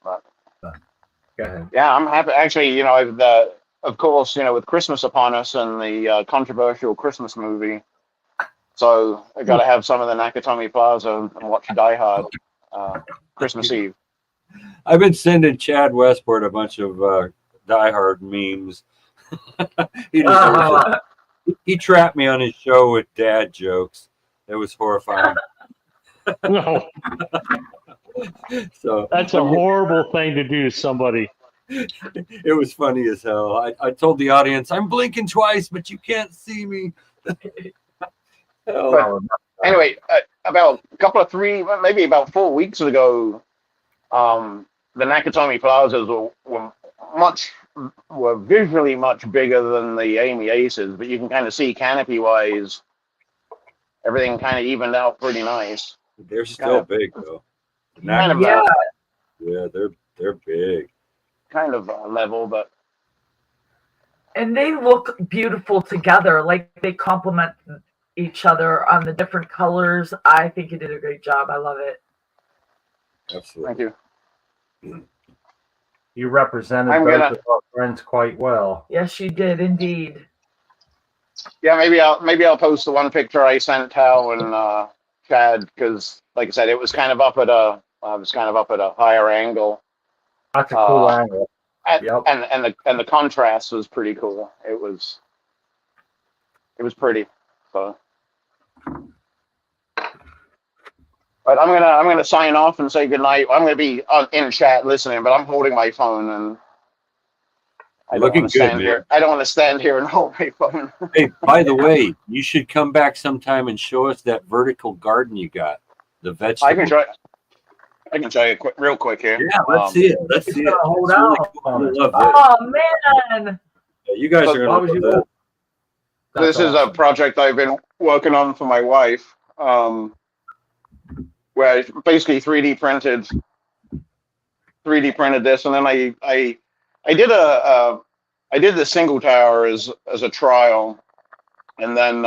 But Go ahead. yeah, I'm happy. Actually, of course, with Christmas upon us and the controversial Christmas movie, so I got to have some of the Nakatomi Plaza and watch Die Hard Christmas Eve. I've been sending Chad Westport a bunch of Die Hard memes. He deserves it. He trapped me on his show with dad jokes. It was horrifying. No, So that's a horrible thing to do to somebody. it was funny as hell. I told the audience, I'm blinking twice, but you can't see me. Hell. But anyway, about maybe about 4 weeks ago, the Nakatomi Plazas were visually much bigger than the Amy Aces, but you can kind of see canopy-wise, everything kind of evened out pretty nice. They're still big though. Kind of, Yeah, they're big. kind of level, but And they look beautiful together. Like they complement each other on the different colors. I think you did a great job. I love it. Absolutely. Thank you. You represented I'm both gonna- of our friends quite well. Yes, you did indeed. Yeah, maybe I'll post the one picture I sent Hal and Chad, because like I said, it was kind of up at a higher angle. That's a cool angle. Yep. And the contrast was pretty cool. It was pretty. So, but I'm gonna sign off and say goodnight. I'm gonna be in chat listening, but I'm holding my phone and I don't want to stand here. I don't want to stand here and hold my phone. Hey, by the way, you should come back sometime and show us that vertical garden you got. The vegetable. I can show you real quick here. Yeah, let's see it. Let's see it. Hold It's really out cool. on I it. love it. Oh man! Yeah, you guys are Why gonna would love you? that. This is a project I've been working on for my wife, where I basically 3D printed this, and then I did I did the single tower as a trial, and then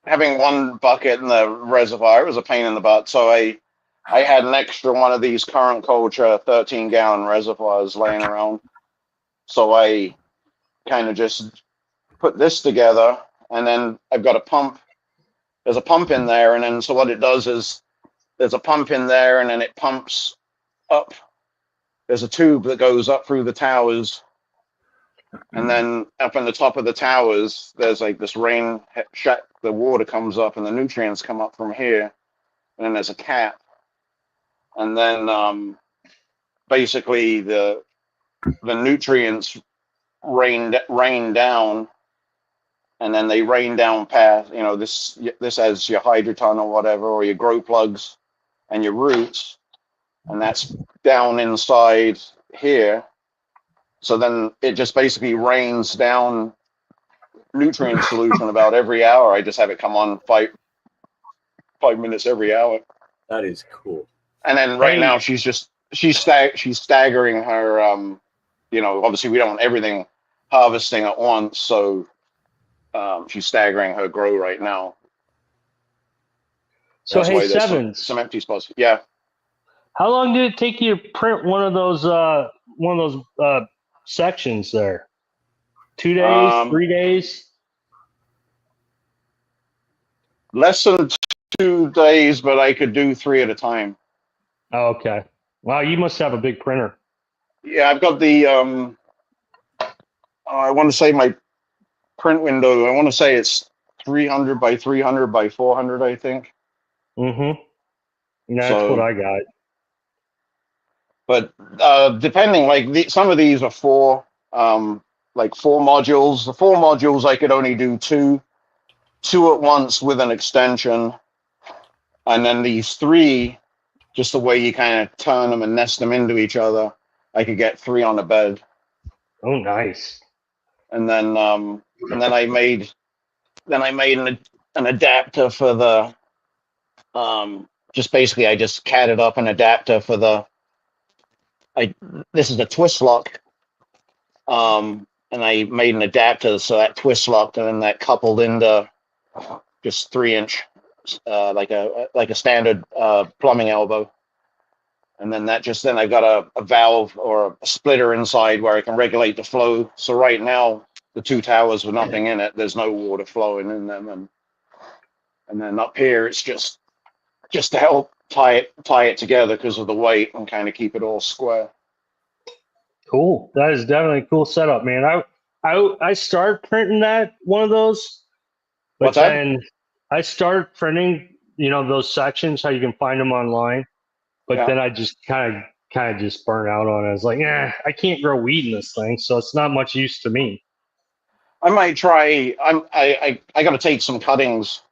having one bucket in the reservoir, it was a pain in the butt. So I had an extra one of these current culture 13-gallon reservoirs laying around. So I kind of just put this together, and then I've got a pump. There's a pump in there, and then so what it does is there's a pump in there, and then it pumps up. There's a tube that goes up through the towers, and then up on the top of the towers, there's like this rain shack. The water comes up, and the nutrients come up from here, and then there's a cap, and then basically the nutrients rain down, and then they rain down past, this has your hydroton or whatever, or your grow plugs and your roots, and that's down inside here. So then it just basically rains down nutrient solution about every hour. I just have it come on 5 minutes every hour. That is cool. And then right now she's staggering her, obviously we don't want everything harvesting at once, so she's staggering her grow right now. So That's why hey, there's Sevens, some empty spots. Yeah. how long did it take you to print one of those sections there? 2 days, 3 days? Less than 2 days, but I could do 3 at a time. Oh, okay. Wow, you must have a big printer. Yeah, I've got the I want to say my print window, I want to say it's 300 by 300 by 400, I think. Mm-hmm. That's what I got. But depending, some of these are 4 modules. The 4 modules I could only do two at once with an extension, and then these 3, just the way you kind of turn them and nest them into each other, I could get 3 on a bed. Oh, nice. And then I made an adapter for the just basically I just catted up an adapter for this is a twist lock, and I made an adapter so that twist locked, and then that coupled into just 3-inch like a standard plumbing elbow, and then I got a valve or a splitter inside where I can regulate the flow. So right now the 2 towers with nothing in it, there's no water flowing in them, and then up here it's just to help tie it together because of the weight and kind of keep it all square. Cool. That is definitely a cool setup, man. I started printing one of those, but What's that? then I started printing, those sections, how you can find them online. But then I just kind of just burned out on it. I was like, I can't grow weed in this thing, so it's not much use to me. I might try. I got to take some cuttings.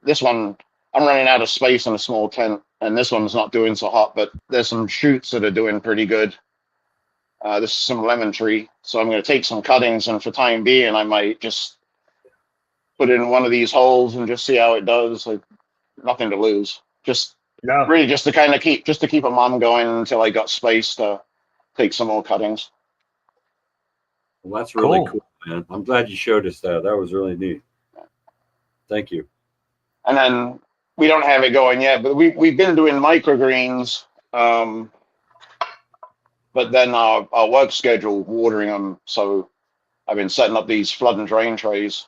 This one, I'm running out of space in a small tent, and this one's not doing so hot. But there's some shoots that are doing pretty good. This is some lemon tree, so I'm going to take some cuttings, and for time being, I might just put it in one of these holes and just see how it does. Like, nothing to lose. Really just to kind of keep a mom going until I got space to take some more cuttings. Well, that's really cool, man. I'm glad you showed us that. That was really neat. Thank you. And then we don't have it going yet, but we've been doing microgreens. But then our work schedule watering them, so I've been setting up these flood and drain trays.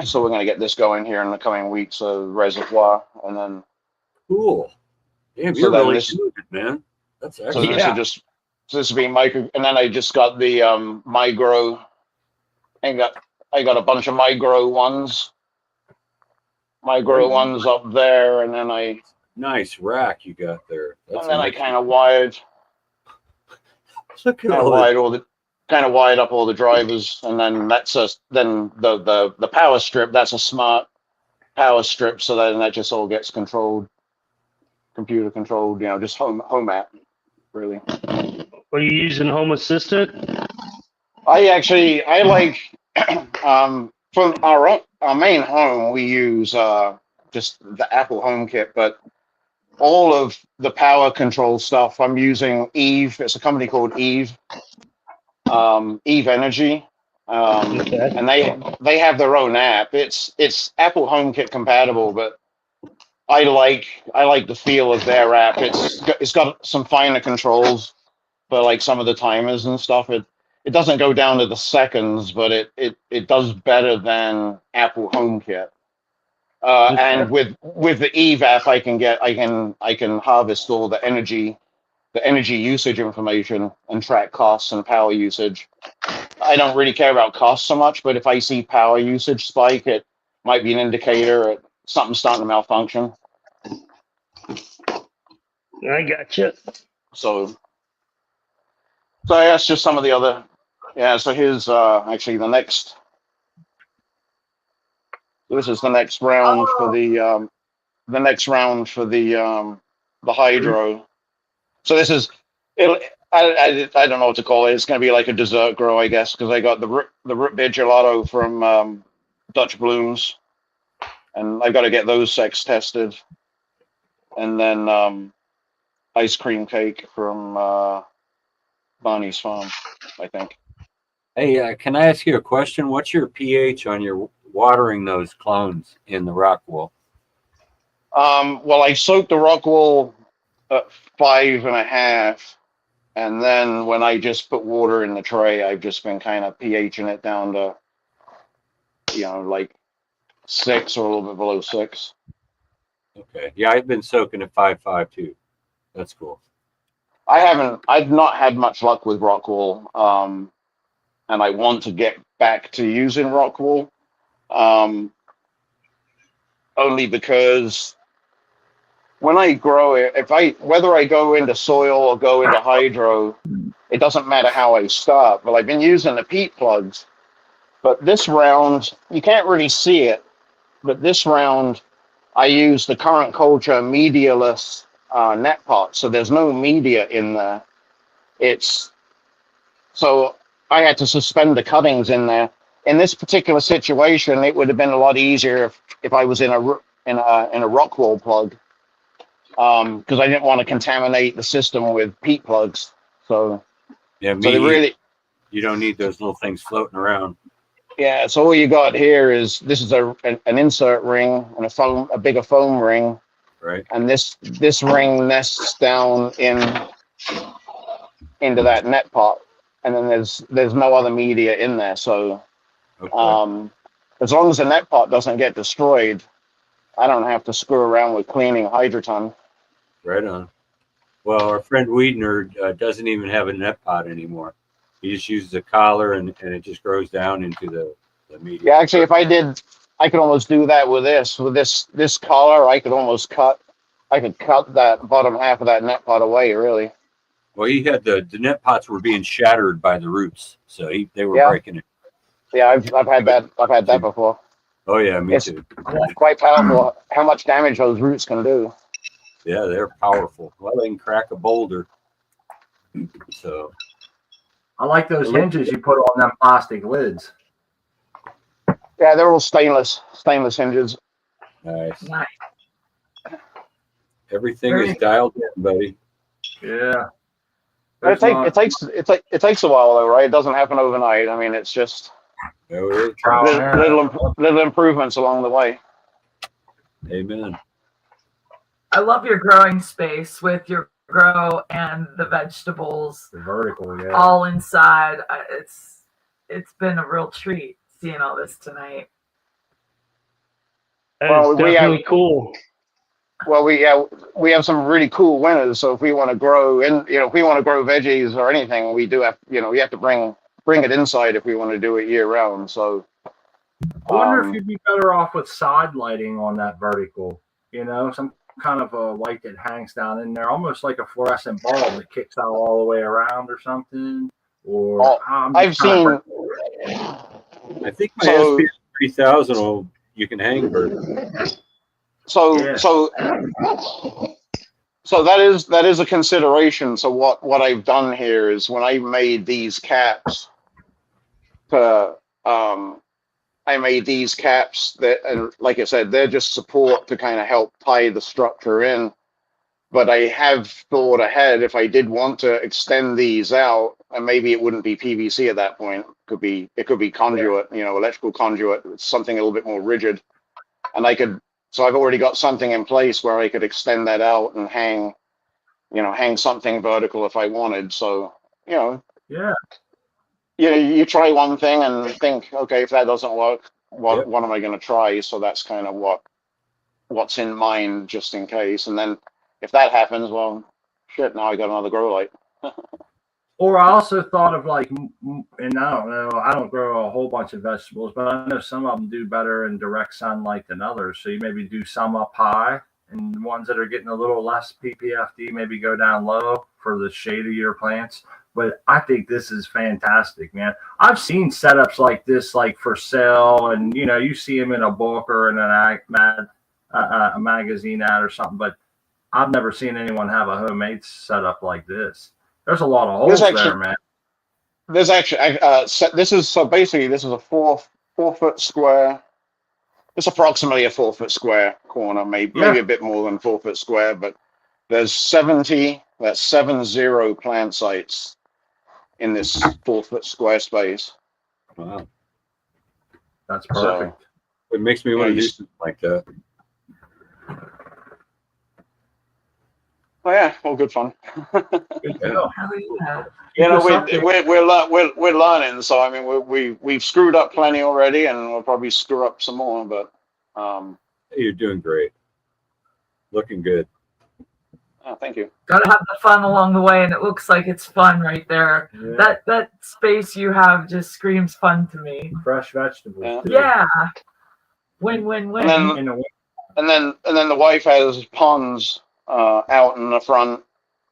So we're going to get this going here in the coming weeks, a reservoir, and then Cool. Damn, So you're then really this- good, man. That's so excellent. this will just so this will be micro, and then I just got the micro. I got a bunch of micro ones up there, and then Nice rack you got there. That's I nice. kind of wired Look at all this. wired up all the drivers, and then then the power strip, that's a smart power strip, so then that just all gets controlled, computer controlled, just home app, really. Are you using Home Assistant? I like from our main home we use just the Apple HomeKit, but all of the power control stuff I'm using Eve. It's a company called Eve. Eve Energy, Okay. and they have their own app. It's Apple HomeKit compatible, but I like the feel of their app. It's got some finer controls for like some of the timers and stuff. It doesn't go down to the seconds, but it does better than Apple HomeKit. And with the Eve app, I can harvest all the energy usage information and track costs and power usage. I don't really care about costs so much, but if I see power usage spike, it might be an indicator that something's starting to malfunction. I gotcha. So that's just some of the other. Yeah. So here's actually the next. This is the next round for the hydro. So this is I don't know what to call it. It's going to be like a dessert grow, I guess, because I got the root beer gelato from Dutch Blooms, and I got to get those sex tested, and then ice cream cake from Barney's Farm, I think. Hey, can I ask you a question? What's your pH on your watering those clones in the rock wool? Well, I soaked the rock wool at 5.5. And then when I just put water in the tray, I've just been kind of pHing it down to, like 6 or a little bit below 6. Okay. Yeah, I've been soaking at 5.5 too. That's cool. I've not had much luck with rock wool. And I want to get back to using rock wool. Only because when I grow it, whether I go into soil or go into hydro, it doesn't matter how I start. But I've been using the peat plugs. But this round, you can't really see it. But this round, I use the Current Culture medialess net pot. So there's no media in there. So I had to suspend the cuttings in there. In this particular situation, it would have been a lot easier if I was in a rock wool plug. Because I didn't want to contaminate the system with peat plugs. So Yeah, you don't need those little things floating around. Yeah, so all you got here is this is an insert ring and a bigger foam ring, right? And this ring nests down into that net pot, and then there's no other media in there. So Okay. as long as the net pot doesn't get destroyed, I don't have to screw around with cleaning Hydroton. Right on. Well, our friend Wiedner doesn't even have a net pot anymore. He just uses a collar, and it just grows down into the media. Yeah, actually, if I did, I could almost do that with this. With this collar, I could almost cut that bottom half of that net pot away, really. Well, he had the net pots were being shattered by the roots, so they were breaking it. Yeah, I've had that before. Oh yeah, me It's too. quite powerful how much damage those roots can do. Yeah, they're powerful. Well, they can crack a boulder. So I like those hinges you put on them plastic lids. Yeah, they're all stainless hinges. nice. Nice. Everything is dialed in, buddy. Yeah. It takes a while though, right? It doesn't happen overnight. I mean, it's just There it is. Trial and error. Little improvements along the way. Amen. I love your growing space with your grow and the vegetables The vertical, yeah. all inside. It's been a real treat seeing all this tonight. That Well, is definitely cool. Well, we have some really cool winners. So if we want to grow if we want to grow veggies or anything, we do have, we have to bring it inside if we want to do it year round. So I wonder if you'd be better off with side lighting on that vertical. Some kind of a light that hangs down in there, almost like a fluorescent bulb that kicks out all the way around or something. Or I've seen. I think my SPS 3000 you can hang bird. So that is a consideration. So what I've done here is when I made these caps, I made these caps that, and like I said, they're just support to kind of help tie the structure in. But I have thought ahead, if I did want to extend these out, and maybe it wouldn't be PVC at that point. It could be conduit, electrical conduit, something a little bit more rigid. And so I've already got something in place where I could extend that out and hang something vertical if I wanted. So, yeah. You try one thing and think, okay, if that doesn't work, what am I going to try? So that's kind of what's in mind, just in case. And then if that happens, well, shit, now I got another grow light. Or I also thought of and I don't know, I don't grow a whole bunch of vegetables, but I know some of them do better in direct sunlight than others. So you maybe do some up high, and ones that are getting a little less PPFD maybe go down low for the shade of your plants. But I think this is fantastic, man. I've seen setups like this, like for sale, and you see them in a book or in a magazine ad or something. But I've never seen anyone have a homemade setup like this. There's a lot of holes there, man. There's actually this is a 4-foot square. It's approximately a 4-foot square corner, maybe a bit more than 4-foot square, but there's 70 plant sites in this 4-foot square space. Wow. That's perfect. So, it makes me want to do something like that. Oh yeah, all good fun. Yeah. We're learning. So I mean, we've screwed up plenty already, and we'll probably screw up some more. But you're doing great. Looking good. Oh, thank you. Gotta have the fun along the way, and it looks like it's fun right there. Yeah. That space you have just screams fun to me. Fresh vegetables. Yeah. Win. And then the wife has ponds out in the front,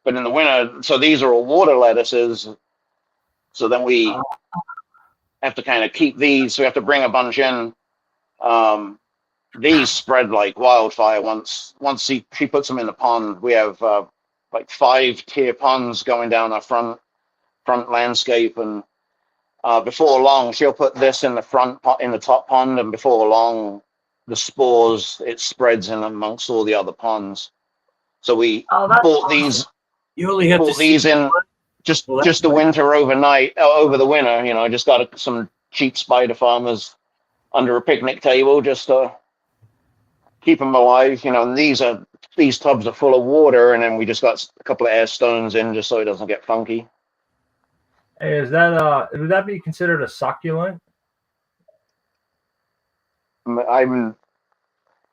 but in the winter, so these are all water lettuces. So then we have to kind of keep these. So we have to bring a bunch in. These spread like wildfire. Once she puts them in the pond, we have like 5-tier ponds going down our front landscape, and before long she'll put this in the top pond, and before long the spores, it spreads in amongst all the other ponds. So we bought these. You only have bought these in just the winter over the winter. Just got some cheap spider farmers under a picnic table just to keep them alive. And these tubs are full of water, and then we just got a couple of air stones in just so it doesn't get funky. Hey, would that be considered a succulent?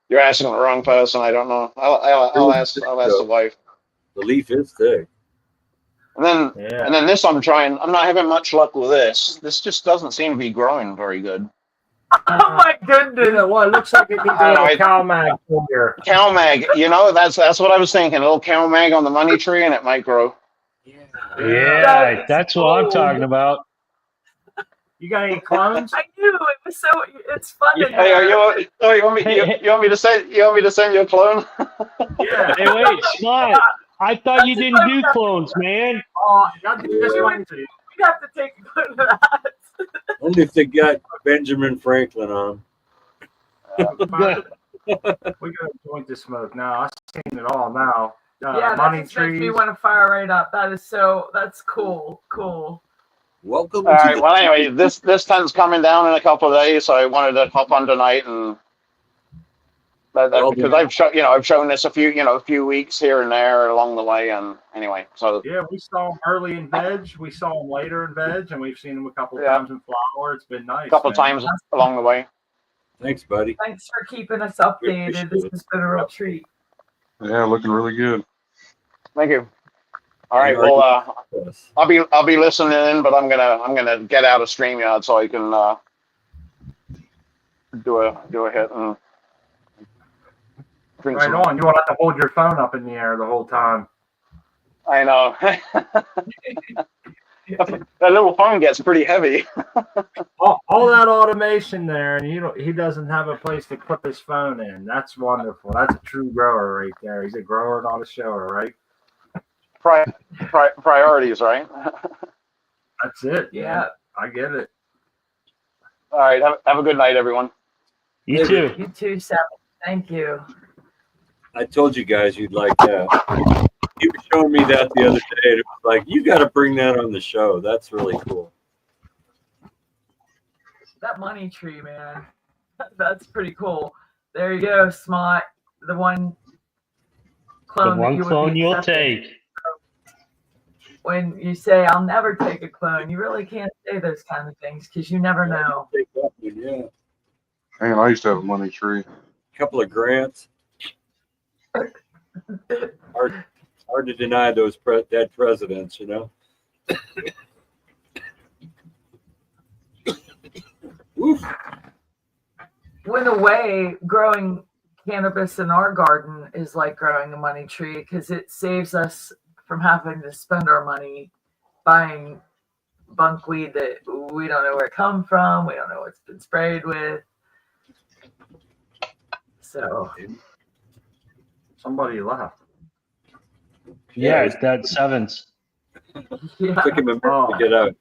You're asking the wrong person. I don't know. I'll ask the wife. The leaf is thick. And then this I'm not having much luck with this. This just doesn't seem to be growing very good. Oh my goodness! Well, it looks like it needs a little cow mag here. Cow mag, that's what I was thinking. A little cow mag on the money tree, and it might grow. Yeah, that's what I'm talking about. You got any clones? I knew it was so. It's fun. Hey, you want me to send you a clone? Yeah. Hey, wait, Scott. I thought you didn't do clones, man. We have to take a clone of that. Only if they got Benjamin Franklin on. We gotta join the smoke now. I've seen it all now. Yeah, money that makes trees. me want to fire right up. That's cool. Cool. Welcome All to right. the Well, anyway, this tent's coming down in a couple of days, so I wanted to hop on tonight and Well, because I've shown this a few weeks here and there along the way, and anyway, so Yeah, we saw him early in veg. We saw him later in veg, and we've seen him a couple of Yeah. times in flower. It's been nice. a couple man. times along the way. Thanks, buddy. Thanks for keeping us We updated. appreciate This it. has been a real treat. Yeah, looking really good. Thank you. All right. And Well, Yes. I'll be listening in, but I'm gonna get out of StreamYard so I can do a hit and drink Right some. on. You won't have to hold your phone up in the air the whole time. I know. That little phone gets pretty heavy. All that automation there, and he doesn't have a place to clip his phone in. That's wonderful. That's a true grower right there. He's a grower, not a shower, right? Priorities, right? That's it. Yeah. Man. I get it. All right. Have a good night, everyone. You too. You too, Seth. Thank you. I told you guys you'd like that. You were showing me that the other day, and it was like, you got to bring that on the show. That's really cool. That money tree, man. That's pretty cool. There you go, Smart. The one clone The one that you clone would be you'll accepting. take. When you say, I'll never take a clone, you really can't say those kind of things because you never know. Take that one, yeah. Man, I used to have a money tree. Couple of grants. Hard to deny those dead presidents, you know. Oof. In a way, growing cannabis in our garden is like growing a money tree because it saves us from having to spend our money buying bunkweed that we don't know where it come from. We don't know what it's been sprayed with. So Somebody left. Yeah, it's that sevens. yeah. Took him a minute to get out.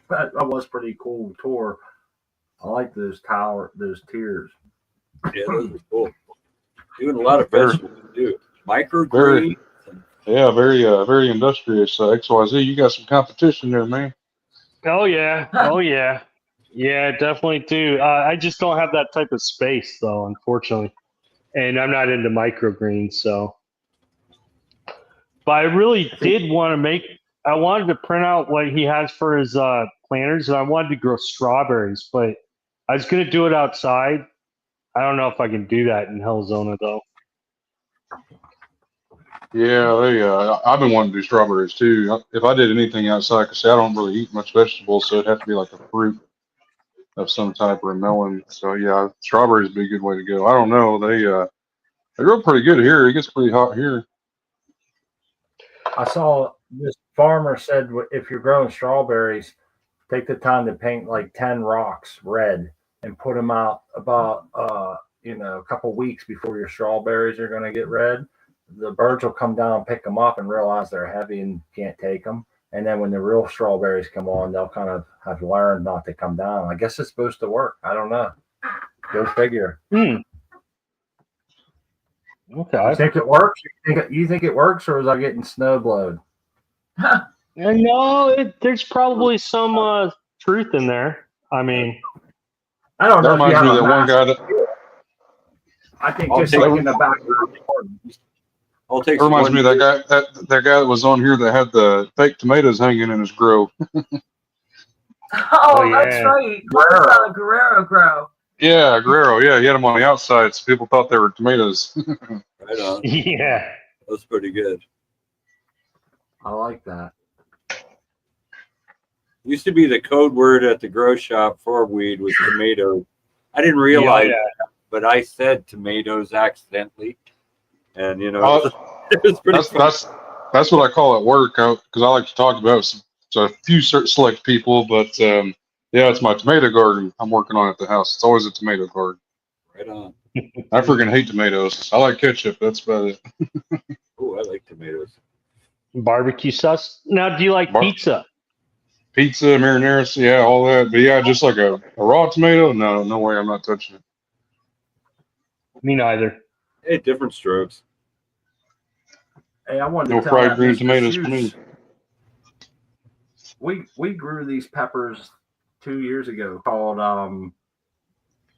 That was pretty cool tour. I like those tiers. Yeah, those are cool. Doing a lot of vegetables too. Microgreen. Yeah, very industrious. XYZ, you got some competition there, man. Oh yeah. Oh yeah. Yeah, definitely do. I just don't have that type of space though, unfortunately. And I'm not into microgreens, so. But I really did want to I wanted to print out what he has for his planters, and I wanted to grow strawberries, but I was going to do it outside. I don't know if I can do that in Hellzona though. Yeah, I've been wanting to do strawberries too. If I did anything outside, because I don't really eat much vegetables, so it'd have to be like a fruit of some type or a melon. So yeah, strawberries would be a good way to go. I don't know. They grow pretty good here. It gets pretty hot here. I saw this farmer said if you're growing strawberries, take the time to paint like 10 rocks red and put them out about a couple weeks before your strawberries are going to get red. The birds will come down, pick them up, and realize they're heavy and can't take them. And then when the real strawberries come on, they'll kind of have learned not to come down. I guess it's supposed to work. I don't know. Go figure. Okay. You think it works? You think it works, or is I getting snowblowed? No, there's probably some truth in there. I mean, I don't That know. reminds me of that one guy that I think I'll just take like it. in the background. I'll take reminds some me of that guy that was on here that had the fake tomatoes hanging in his grow. Oh, yeah. that's right. Guerrero grow. Yeah, Guerrero. Yeah, he had them on the outside, so people thought they were tomatoes. Right on. yeah. That's pretty good. I like that. Used to be the code word at the grow shop for weed was tomato. I didn't realize that, but I said tomatoes accidentally. And, it was pretty fun. That's what I call at work, because I like to talk about so a few select people, but yeah, it's my tomato garden I'm working on at the house. It's always a tomato garden. Right on. I freaking hate tomatoes. I like ketchup. That's about it. Oh, I like tomatoes. Barbecue sauce. Now, do you like pizza? Pizza, marinara, yeah, all that. But yeah, just like a raw tomato, no way, I'm not touching it. Me neither. Hey, different strokes. Hey, I wanted No to tell fried that green Mr. tomatoes for me. Schutz, we grew these peppers 2 years ago called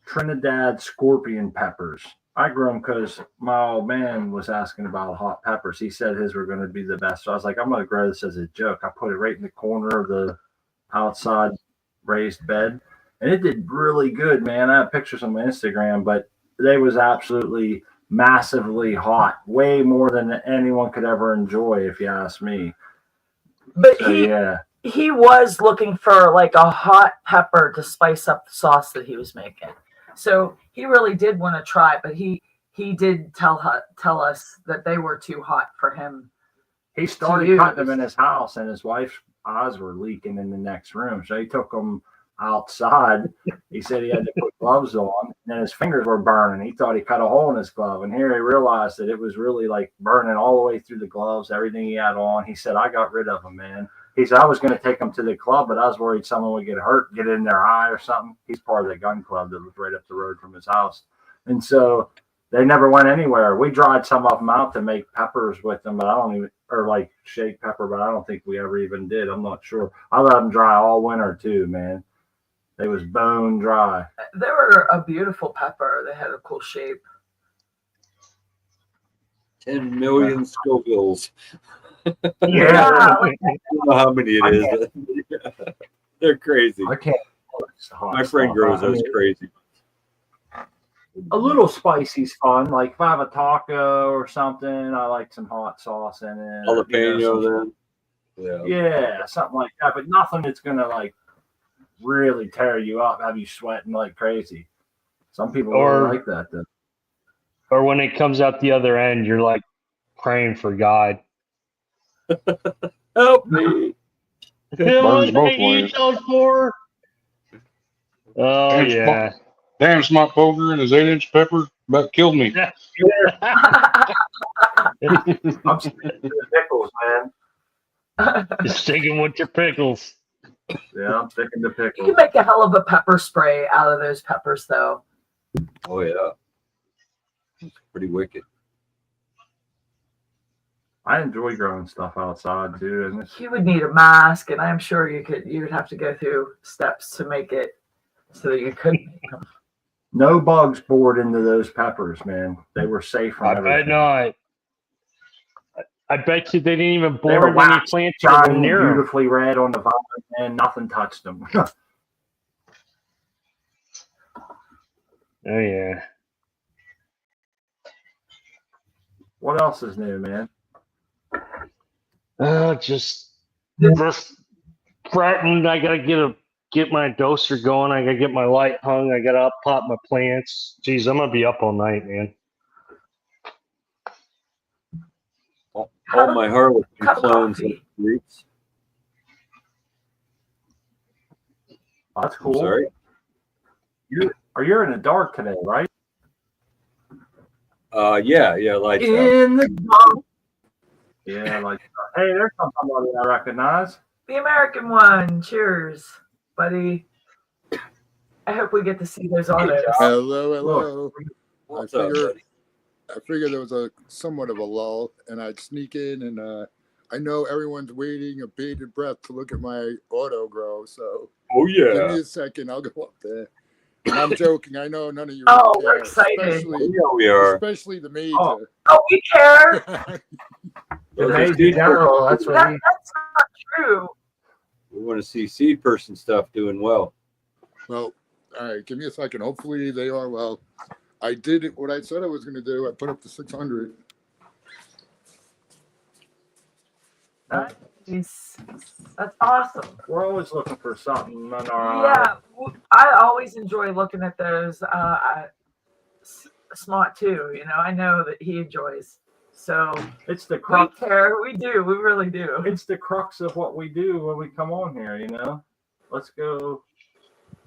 Trinidad scorpion peppers. I grew them because my old man was asking about hot peppers. He said his were going to be the best. So I was like, I'm going to grow this as a joke. I put it right in the corner of the outside raised bed, and it did really good, man. I have pictures on my Instagram, but they was absolutely massively hot, way more than anyone could ever enjoy, if you ask me. But So yeah, he was looking for like a hot pepper to spice up the sauce that he was making. So he really did want to try, but he did tell us that they were too hot for him. he started cutting them in his house, and his wife's eyes were leaking in the next room. So he took them outside. He said he had to put gloves on, and then his fingers were burning. He thought he cut a hole in his glove, and here he realized that it was really like burning all the way through the gloves, everything he had on. He said, I got rid of them, man. He said, I was going to take them to the club, but I was worried someone would get hurt, get in their eye or something. He's part of the gun club that was right up the road from his house. And so they never went anywhere. We dried some of them out to make peppers with them, but I don't even, or like shake pepper, but I don't think we ever even did. I'm not sure. I let them dry all winter too, man. They was bone dry. They were a beautiful pepper. They had a cool shape. 10 million Scovilles. Yeah. I don't know how many it is, but they're crazy. I can't. My friend grows those crazy. A little spicy's fun. Like if I have a taco or something, I like some hot sauce in it. Jalapeno, then. Yeah, something like that. But nothing that's gonna like really tear you up, have you sweating like crazy. Some people really like that though. Or when it comes out the other end, you're like praying for God. Help me. Burns both ways. Oh, Damn, yeah. Damn, Smart Poker and his 8-inch pepper about killed me. I'm sticking to the pickles, man. Just sticking with your pickles. Yeah, I'm sticking to You pickles. can make a hell of a pepper spray out of those peppers, though. Oh, yeah. It's pretty wicked. I enjoy growing stuff outside too, and You would need a mask, and I'm sure you would have to go through steps to make it so that you couldn't. no bugs bored into those peppers, man. They were safe from I everything. bet not. I bet you they didn't even They were bore any waxed, plants that were shining, near them. beautifully red on the vine, and nothing touched them. Oh, yeah. What else is new, man? Just fretting. I gotta get my doser going. I gotta get my light hung. I gotta pot my plants. Geez, I'm gonna be up all night, man. All my Harlequin Cup of clones coffee. have roots. Oh, that's cool. Sorry. You're in the dark today, right? Yeah, lights out. In the dark. Yeah, like hey, there's somebody I recognize. The American one. Cheers, buddy. I hope we get to see those autos. Hello. What's I up, buddy? figured there was a somewhat of a lull, and I'd sneak in, and I know everyone's waiting a bated breath to look at my auto grow. So Oh, give yeah. me a second, I'll go up there. And I'm joking. I know none of you. Oh, really we're care, excited. Yeah, we are. especially the major. Oh, we care. The Major General, that's what he. That's not true. We want to see Seed Person stuff doing well. Well, all right. Give me a second. Hopefully they are well. I did what I said I was going to do. I put up the 600. Nice. That's awesome. We're always looking for something on our. Yeah, I always enjoy looking at those. Smart too. You know, I know that he enjoys. So It's the we crux. care. We do. We really do. It's the crux of what we do when we come on here. You know, let's go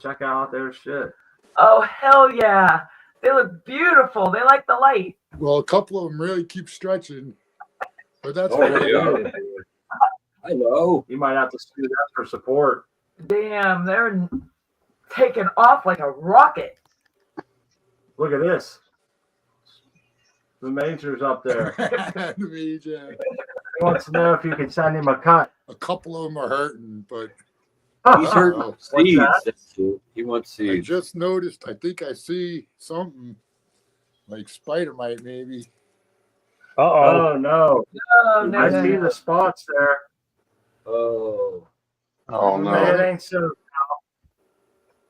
check out their shit. Oh hell yeah! They look beautiful. They like the light. Well, a couple of them really keep stretching, but that's Oh, what they are. Hello. You might have to scoot up for support. Damn, they're taking off like a rocket. Look at this. The major's up there. The major. He wants to know if you can send him a cut. A couple of them are hurting, but He's Uh-oh. hurting What's seeds. that? That's it. He wants I seeds. just noticed. I think I see something like spider mite, maybe. Uh-oh. Oh no! Oh, no, I no, see no. the spots there. Oh, Oh It no. ain't so.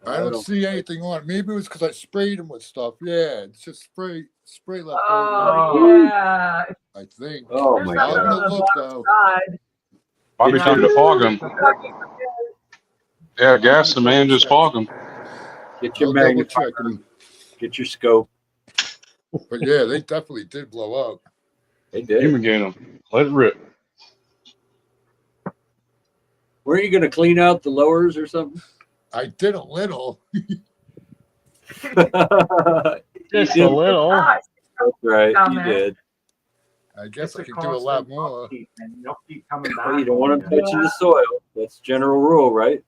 I don't see anything on it. Maybe it was because I sprayed them with stuff. Yeah, it's just spray left over. Oh, yeah. I think. Oh There's my nothing I'm God. on gonna the look bottom though. side. Might be time to fog them. Yeah, gas the man, just fog them. Get your I'll double magnifier. check them. Get your scope. But yeah, they definitely did blow up. They did. Fumigate them. Let it rip. Were you going to clean out the lowers or something? I did a little. Just did. a little. Ah, That's right. Down You there. did. I guess It's I could do a lot more. upkeep, and you'll keep coming back. Well, you don't want them on touching the soil. That's general rule, right?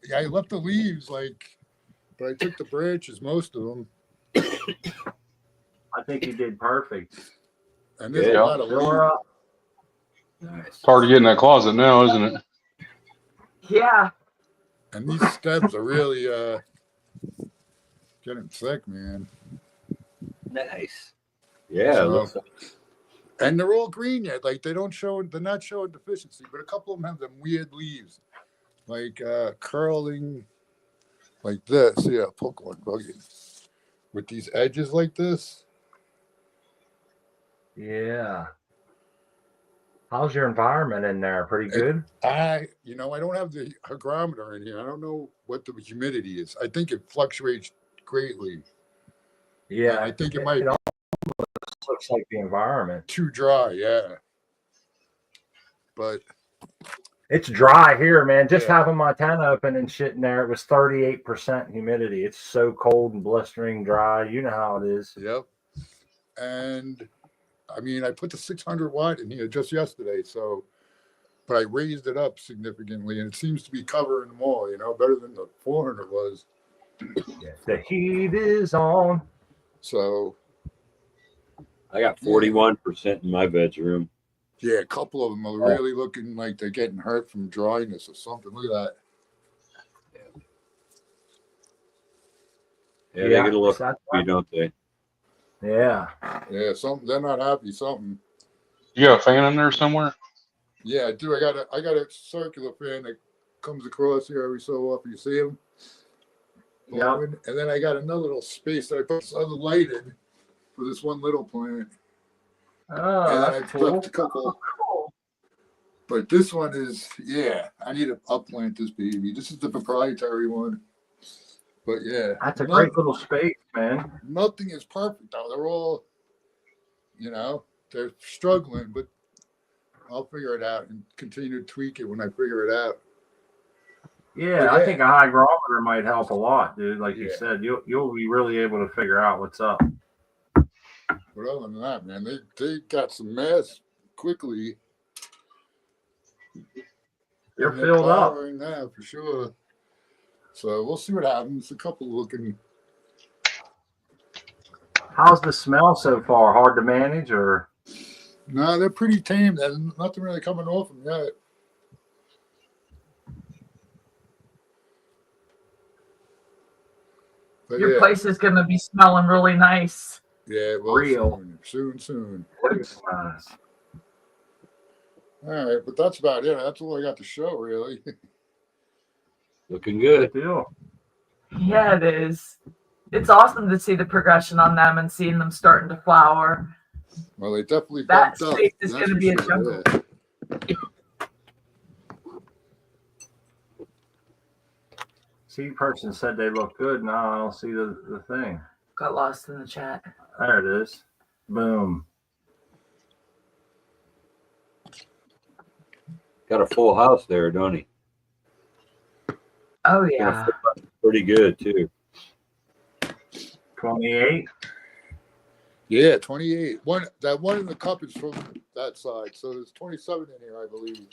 Yeah, I left the leaves but I took the branches, most of them, I think you did perfect. and there's Yeah. a lot of leaves. Laura, Nice. It's hard to get in that closet now, isn't it? yeah. And these stems are really getting thick, man. Nice. Yeah. So- looks like- And they're all green yet. Like they're not showing deficiency, but a couple of them have them weird leaves, like curling, like this. Yeah, poke one buggy with these edges like this. yeah. How's your environment in there? Pretty good. I don't have the hygrometer in here. I don't know what the humidity is. I think it fluctuates greatly. Yeah, I think it might be almost looks like the environment. too dry. Yeah, but It's dry here, man. Just Yeah. having my tent open and shit in there, it was 38% humidity. It's so cold and blistering dry. You know how it is. yep. And I mean, I put the 600 watt in here just yesterday, but I raised it up significantly, and it seems to be covering them all. Better than the 400 was. The heat is on. So I got 41% in my bedroom. yeah, a couple of them are really looking like they're getting hurt from dryness or something. Look at that. Yeah, they get a look, that's don't they? Yeah. Yeah, they're not happy. Something. You got a fan in there somewhere? Yeah, I do. I got a circular fan that comes across here every so often. You see them? Yeah. And then I got another little space that I put this other light in for this one little plant. Oh, And then that's I cool. left a couple. But this one is, I need to upplant this baby. This is the proprietary one. But yeah. That's a great little space, man. Nothing is perfect though. They're all, they're struggling, but I'll figure it out and continue to tweak it when I figure it out. Yeah, I think a hygrometer might help a lot, dude. Like you Yeah. said, you'll be really able to figure out what's up. But other than that, man, they got some mass quickly. You're And they're filled up. powering now for sure. So we'll see what happens. A couple looking. How's the smell so far? Hard to manage, or? No, they're pretty tame. There's nothing really coming off them yet. But Your place is going to be smelling really nice. Yeah, well, Real. soon. Nice. All right, but that's about it. That's all I got to show, really. Looking good. Good deal. Yeah, it is. It's awesome to see the progression on them and seeing them starting to flower. Well, they definitely That bumped up. space is that's gonna for be a sure, jungle. yeah. See, person said they look good. No, I don't see the thing. Got lost in the chat. There it is. Boom. Got a full house there, don't he? Oh, yeah. Pretty good, too. 28. Yeah, 28. That one in the cup is from that side. So there's 27 in here, I believe.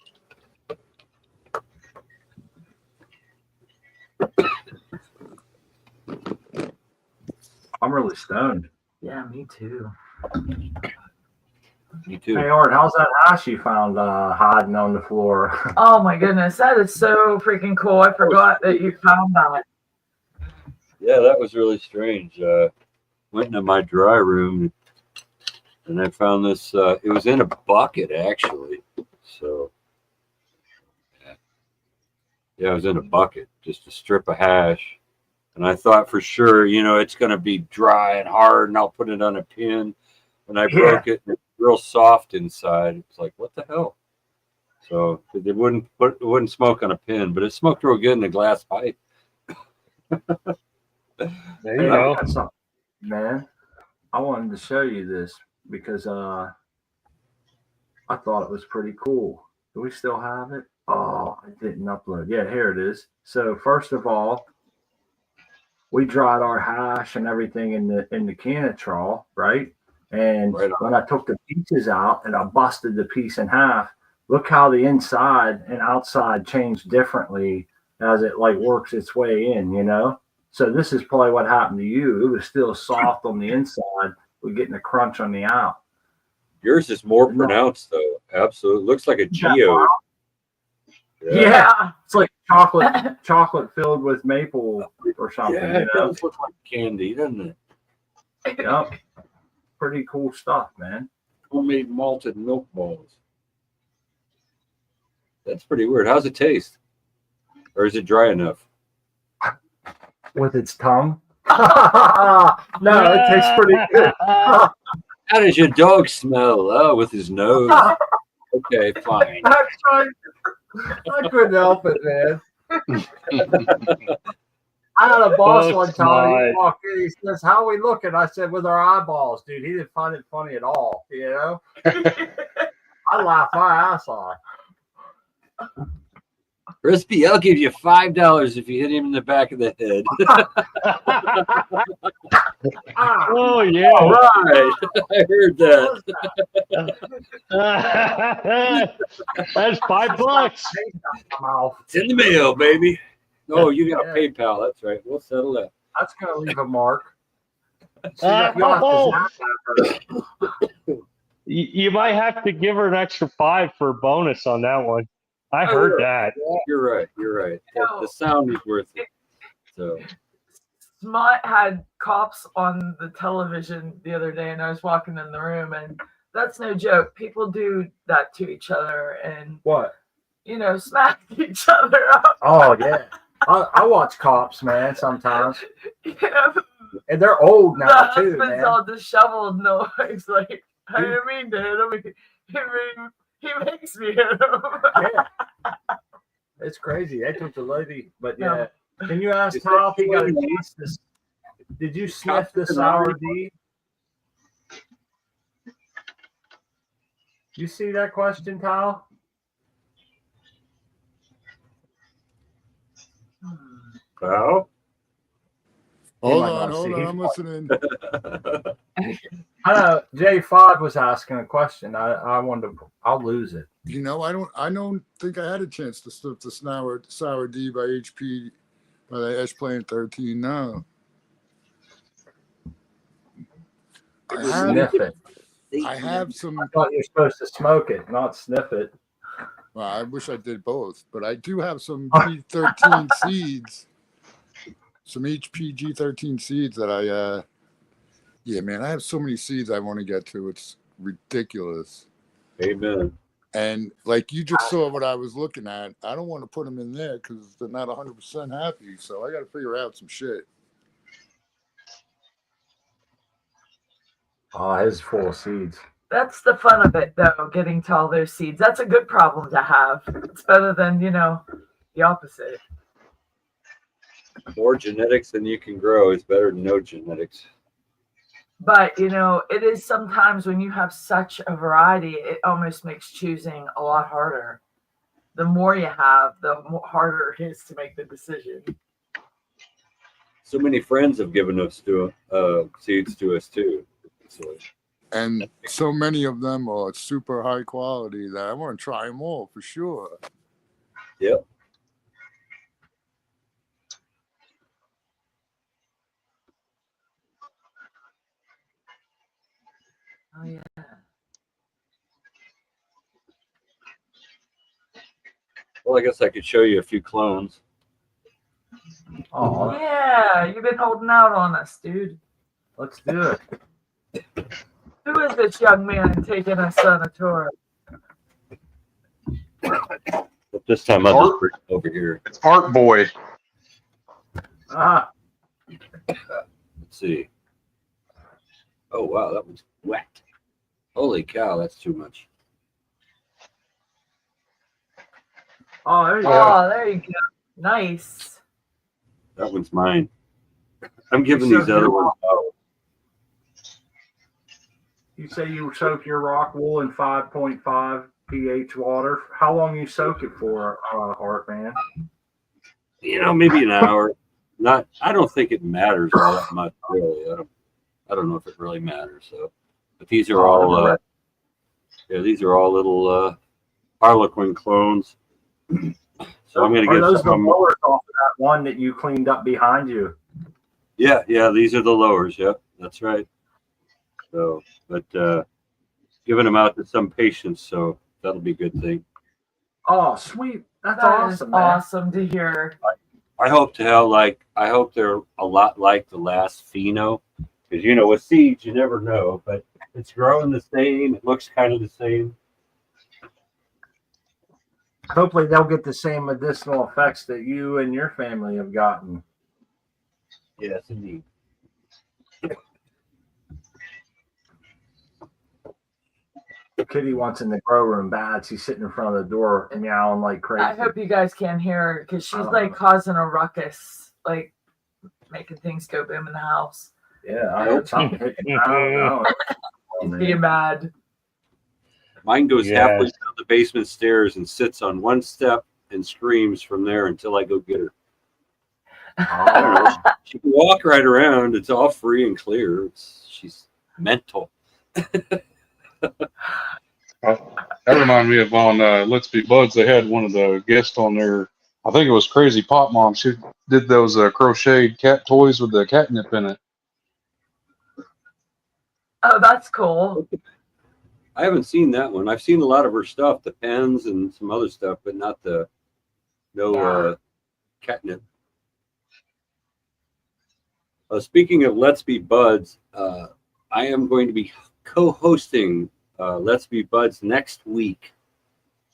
I'm really stoned. Yeah, me too. Me too. Hey, Art, how's that hash you found hiding on the floor? Oh my goodness, that is so freaking cool. I forgot that you found that. Yeah, that was really strange. Went into my dry room and I found this. It was in a bucket, actually. So, yeah, it was in a bucket, just a strip of hash. And I thought for sure, it's going to be dry and hard, and I'll put it on a pin. And I broke it, and it's real soft inside. It's like, what the hell? So it wouldn't smoke on a pin, but it smoked real good in the glass pipe. There you go. Got something, man. I wanted to show you this because I thought it was pretty cool. Do we still have it? Oh, I didn't upload. Yeah, here it is. So first of all, we dried our hash and everything in the Canitrol, right? And when I took the pieces out and I busted the piece in half, look how the inside and outside changed differently as it like works its way in, So this is probably what happened to you. It was still soft on the inside, we're getting a crunch on the out. Yours is more pronounced, though. Absolutely, looks like a geode. Yeah, it's like chocolate filled with maple or something. Yeah, it does look like candy, doesn't it? Yep. Pretty cool stuff, man. Homemade malted milk balls. That's pretty weird. How's it taste? Or is it dry enough? With its tongue? No, it tastes pretty good. How does your dog smell? Oh, with his nose. Okay, fine. I couldn't help it, man. I had a boss one time. He walked in. He says, "How are we looking?" I said, "With our eyeballs, dude." He didn't find it funny at all. I laughed my ass off. Crispy, I'll give you $5 if you hit him in the back of the head. Oh yeah! All right, I heard that. That's $5. It's in the mail, baby. Oh, you got a PayPal. That's right. We'll settle that. That's gonna leave a mark. You might have to give her an extra $5 for a bonus on that one. I heard that. You're right. The sound is worth it. So Smut had cops on the television the other day, and I was walking in the room, and that's no joke. People do that to each other, and what? Smack each other up. Oh yeah, I watch Cops, man. Sometimes, and they're old now the too, husband's man. all disheveled, no, he's like, I didn't mean to hit him. He makes me hit him. Yeah. It's crazy. They took the lady, but yeah. Can you ask Tom if he got a chance to? Did you sniff the sour D? You see that question, Kyle? Kyle? Hold on, I'm listening. I know J5 was asking a question. I wanted to. I'll lose it. I don't think I had a chance to sniff the sour D by HP by the Ash Plane 13. No. Sniff it. I have some. I thought you're supposed to smoke it, not sniff it. Well, I wish I did both, but I do have some G13 seeds. Some HPG13 seeds that I I have so many seeds I want to get to. It's ridiculous. Amen. And like you just saw what I was looking at, I don't want to put them in there because they're not 100% happy. So I got to figure out some shit. Oh, his full of seeds. That's the fun of it, though, getting to all those seeds. That's a good problem to have. It's better than, the opposite. More genetics than you can grow is better than no genetics. But, it is sometimes when you have such a variety, it almost makes choosing a lot harder. The more you have, the harder it is to make the decision. So many friends have given us seeds to us, too. So. And so many of them are super high quality that I want to try them all for sure. Yep. Well, I guess I could show you a few clones. Oh, Yeah, you've been holding out on us, dude. let's do it. Who is this young man taking us on a tour? But this time I'll just bring it over here. It's Art Boy. Ah, Let's see. Oh, wow, that was wet. Holy cow, that's too much. oh, there you go. Oh, there you go. Nice. That one's mine. I'm giving You these soak other your ones rock- out. You say you soak your rock wool in 5.5 pH water. How long you soak it for, Art Man? You know, maybe an hour. Not. I don't think it matters all that much, really. I don't know if it really matters. So, but these are all. Yeah, these are all little Harlequin clones. So I'm going to Are get those the some. lowers off of that one that you cleaned up behind you? Yeah, these are the lowers. Yep, that's right. So, but giving them out to some patients, so that'll be a good thing. Oh, sweet. That's That is awesome, man. awesome to hear. I hope I hope they're a lot like the last pheno, because you know with seeds you never know, but it's growing the same. It looks kind of the same. Hopefully they'll get the same medicinal effects that you and your family have gotten. Yes, indeed. Kitty wants in the grow room bad. She's sitting in front of the door meowing like crazy. I hope you guys can't hear her because she's I don't like know. causing a ruckus, like making things go boom in the house. Yeah, I heard something hitting. I don't know. Oh, She's man. being mad. Mine goes Yes. halfway down the basement stairs and sits on one step and screams from there until I go get her. I don't know. She can walk right around. It's all free and clear. She's mental. That reminded me of on Let's Be Buds. They had one of the guests on there. I think it was Crazy Pop Mom. She did those crocheted cat toys with the catnip in it. Oh, that's cool. I haven't seen that one. I've seen a lot of her stuff, the pens and some other stuff, but not the catnip. Speaking of Let's Be Buds, I am going to be co-hosting Let's Be Buds next week,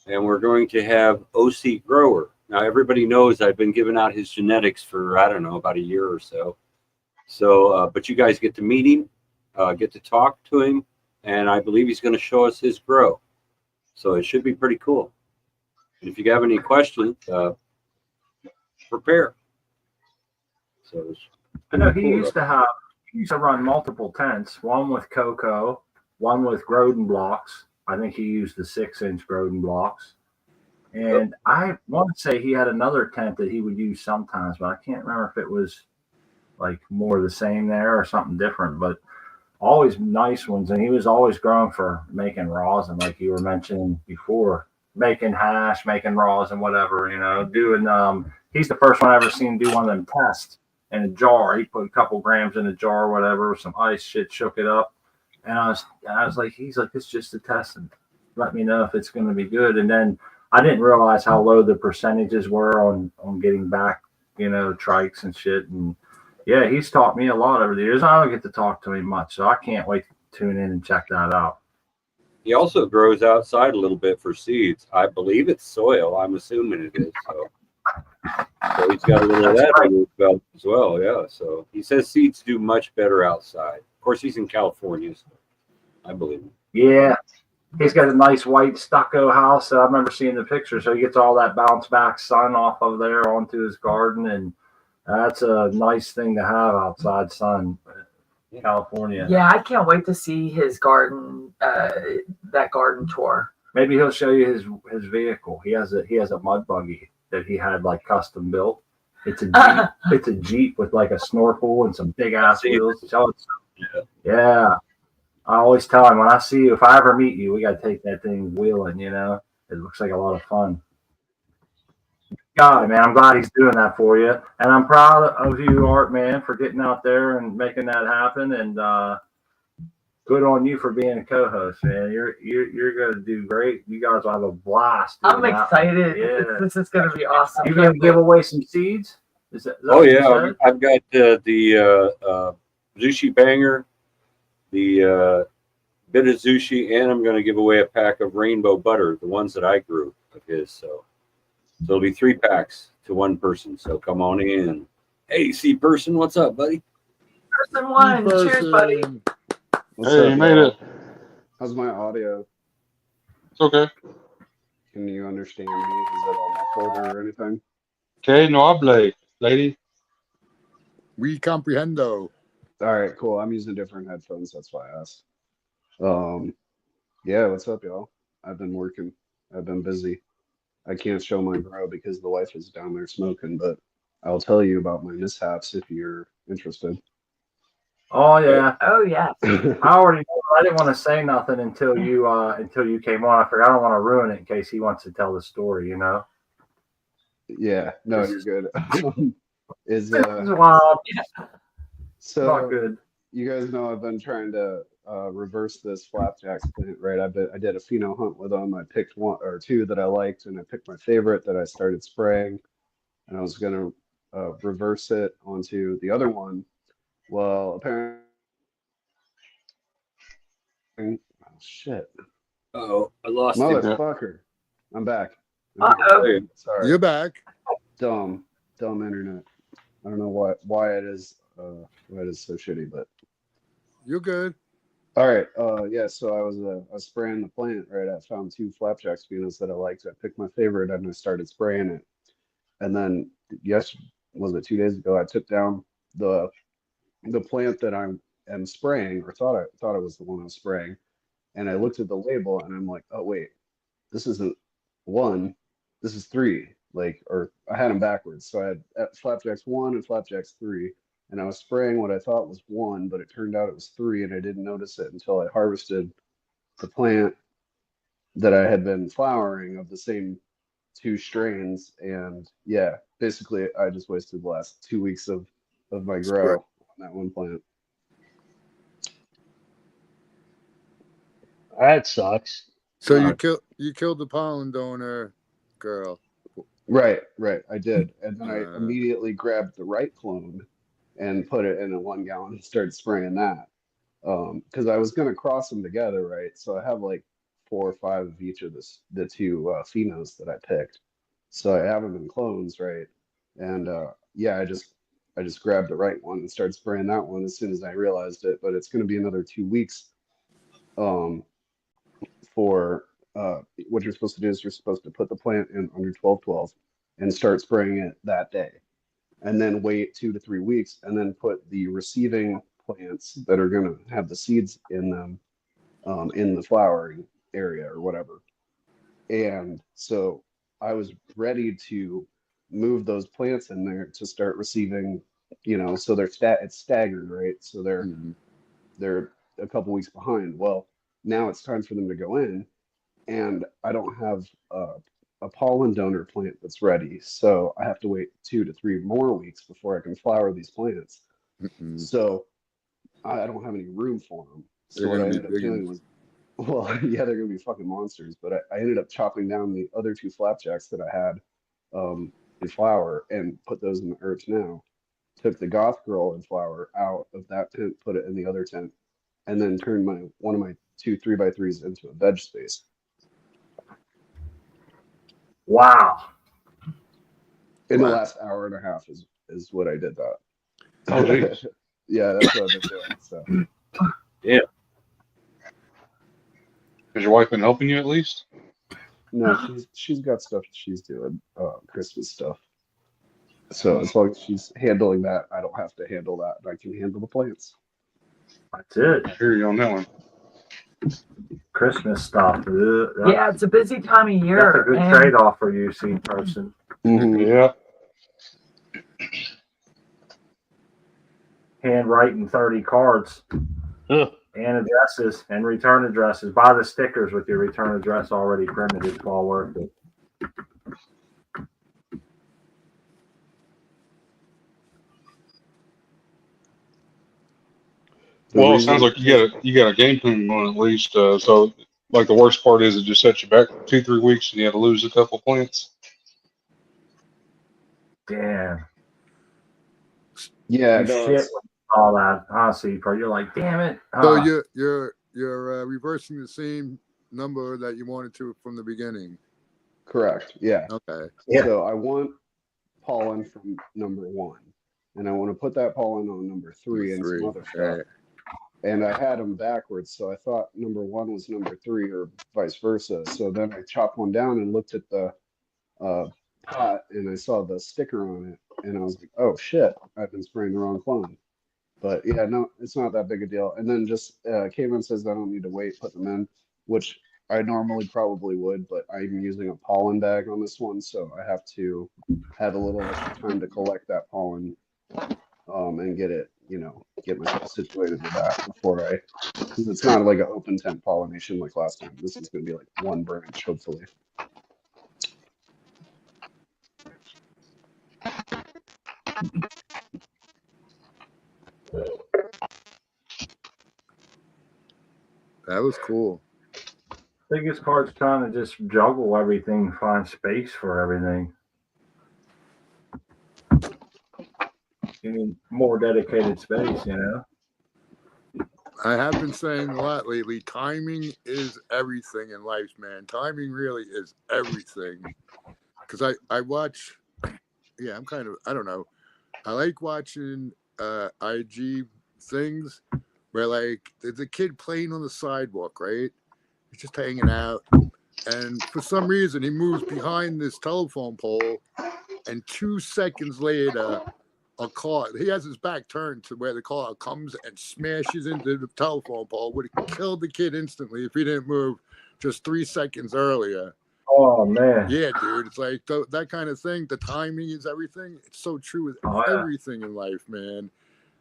and we're going to have OC Grower. Now, everybody knows I've been giving out his genetics for, I don't know, about a year or so. So, but you guys get to meet him, get to talk to him, and I believe he's going to show us his grow. So it should be pretty cool. If you have any questions, prepare. So I know he used to run multiple tents, one with cocoa, one with Groden blocks. I think he used the 6-inch Groden blocks. And I want to say he had another tent that he would use sometimes, but I can't remember if it was like more of the same there or something different, but always nice ones. And he was always growing for making rosin, like you were mentioning before, making hash, making rosin, whatever, doing, he's the first one I ever seen do one of them tests in a jar. He put a couple grams in a jar or whatever, some ice, shit, shook it up. And I was like, he's like, it's just a test and let me know if it's going to be good. And then I didn't realize how low the percentages were on getting back, trikes and shit. And yeah, he's taught me a lot over the years. I don't get to talk to him much, so I can't wait to tune in and check that out. he also grows outside a little bit for seeds. I believe it's soil. I'm assuming it is. So he's got a little of that under his belt as well. Yeah. So he says seeds do much better outside. Of course, he's in California, so I believe him. Yeah, he's got a nice white stucco house. I remember seeing the picture. So he gets all that bounce back sun off of there onto his garden, and that's a nice thing to have outside sun. California. Yeah, I can't wait to see his garden, that garden tour. Maybe he'll show you his vehicle. He has a mud buggy that he had like custom built. It's a Jeep. It's a Jeep with like a snorkel and some big ass wheels. Yeah. I always tell him when I see you, if I ever meet you, we got to take that thing wheeling. It looks like a lot of fun. God, man, I'm glad he's doing that for you, and I'm proud of you, Art, man, for getting out there and making that happen. And good on you for being a co-host, man. You're gonna do great. You guys will have a blast. I'm doing that. excited. Yeah. This is going to be awesome. You gonna give away some seeds? Is that Oh what you yeah, said? I've got the Zushi Banger, the bit of Zushi, and I'm going to give away a pack of Rainbow Butter, the ones that I grew of his. So it'll be 3 packs to one person. So come on in. Hey, C person, what's up, buddy? Person one. Cheers, buddy. What's Hey, up, you made y'all? it. How's my audio? It's okay. Can you understand me? Is it all muffled or anything? Okay, no habla, lady. We comprehendo. All right, cool. I'm using different headphones. That's why I asked. Yeah, what's up, y'all? I've been working. I've been busy. I can't show my bro because the wife is down there smoking, but I'll tell you about my mishaps if you're interested. Oh yeah. Oh, yeah. I already know. I didn't want to say nothing until you came on. I forgot. I don't want to ruin it in case he wants to tell the story. You know. Yeah, no, you're good. Is It's wild. so Not good. you guys know I've been trying to reverse this flapjacks plant, right? I did a pheno hunt with them. I picked 1 or 2 that I liked, and I picked my favorite that I started spraying, and I was gonna reverse it onto the other one. Well, apparently, oh shit, Oh, I lost him. motherfucker, I'm back. Uh-oh. Hey, Sorry, You're back. dumb internet. I don't know why it is so shitty, but You're good. all right. Yeah. So I was spraying the plant, right? I found 2 flapjack spinos that I liked. I picked my favorite and I started spraying it. And then was it 2 days ago? I took down the plant that I am spraying, or thought it was the one I was spraying, and I looked at the label and I'm like, oh wait, this isn't 1, this is 3. Like, or I had them backwards. So I had flapjacks 1 and flapjacks 3. And I was spraying what I thought was 1, but it turned out it was 3, and I didn't notice it until I harvested the plant that I had been flowering of the same 2 strains. And yeah, basically I just wasted the last 2 weeks of my grow on that one plant. That sucks. So you killed the pollen donor girl. Right. I did. And then I Uh. immediately grabbed the right clone and put it in a 1 gallon and started spraying that. Because I was gonna cross them together, right? So I have like 4 or 5 of each of the 2 phenos that I picked. So I have them in clones, right? And yeah, I just grabbed the right one and started spraying that one as soon as I realized it. But it's gonna be another 2 weeks for what you're supposed to do is you're supposed to put the plant in under 1212 and start spraying it that day, and then wait 2 to 3 weeks, and then put the receiving plants that are going to have the seeds in them in the flowering area or whatever. And so I was ready to move those plants in there to start receiving, so it's staggered, right? So they're a couple weeks behind. Well, now it's time for them to go in, and I don't have a pollen donor plant that's ready. So I have to wait 2 to 3 more weeks before I can flower these plants. So I don't have any room for them. So what I ended up doing was, well, yeah, they're gonna be fucking monsters. But I ended up chopping down the other 2 flapjacks that I had in flower and put those in the herbs now. Took the Goth Girl in flower out of that tent, put it in the other tent, and then turned one of my 2 3x3s into a veg space. Wow. In the last hour and a half is what I did that. Oh, geez. Yeah, that's what I've been doing. So yeah. Has your wife been helping you at least? no, she's got stuff she's doing, Christmas stuff. So as long as she's handling that, I don't have to handle that, and I can handle the plants. That's it. I hear you on that one. Christmas stuff. Yeah, it's a busy time of year. That's a good and trade-off for you, seed person. Yeah. Handwriting 30 cards Ugh. and addresses and return addresses. Buy the stickers with your return address already printed. It's all worth it. Well, it sounds like you got a game plan going at least. So, like the worst part is it just sets you back 2-3 weeks, and you had to lose a couple plants. Damn. Yeah, You it shit does. when you saw that. Honestly, bro, you're like, damn it. So Ah. you're reversing the same number that you wanted to from the beginning. Correct. Yeah. Okay. Yeah. So I want pollen from number 1, and I want to put that pollen on number 3 and some other stuff. Right. And I had them backwards, so I thought number 1 was number 3 or vice versa. So then I chopped one down and looked at the pot, and I saw the sticker on it, and I was like, oh shit, I've been spraying the wrong clone. But yeah, no, it's not that big a deal. And then just Cayman says I don't need to wait, put them in, which I normally probably would, but I'm using a pollen bag on this one, so I have to have a little extra time to collect that pollen and get it, get myself situated with that before because it's not like an open tent pollination like last time. This is going to be like one branch, hopefully. That was cool. Biggest part's trying to just juggle everything, find space for everything. You need more dedicated space, I have been saying a lot lately, timing is everything in life, man. Timing really is everything. Because I watch, yeah, I don't know. I like watching IG things where like there's a kid playing on the sidewalk, right? He's just hanging out. And for some reason, he moves behind this telephone pole. And 2 seconds later, a car, he has his back turned to where the car comes and smashes into the telephone pole. Would have killed the kid instantly if he didn't move just 3 seconds earlier. Oh, man. Yeah, dude. It's like that kind of thing. The timing is everything. It's so true with everything in life, man.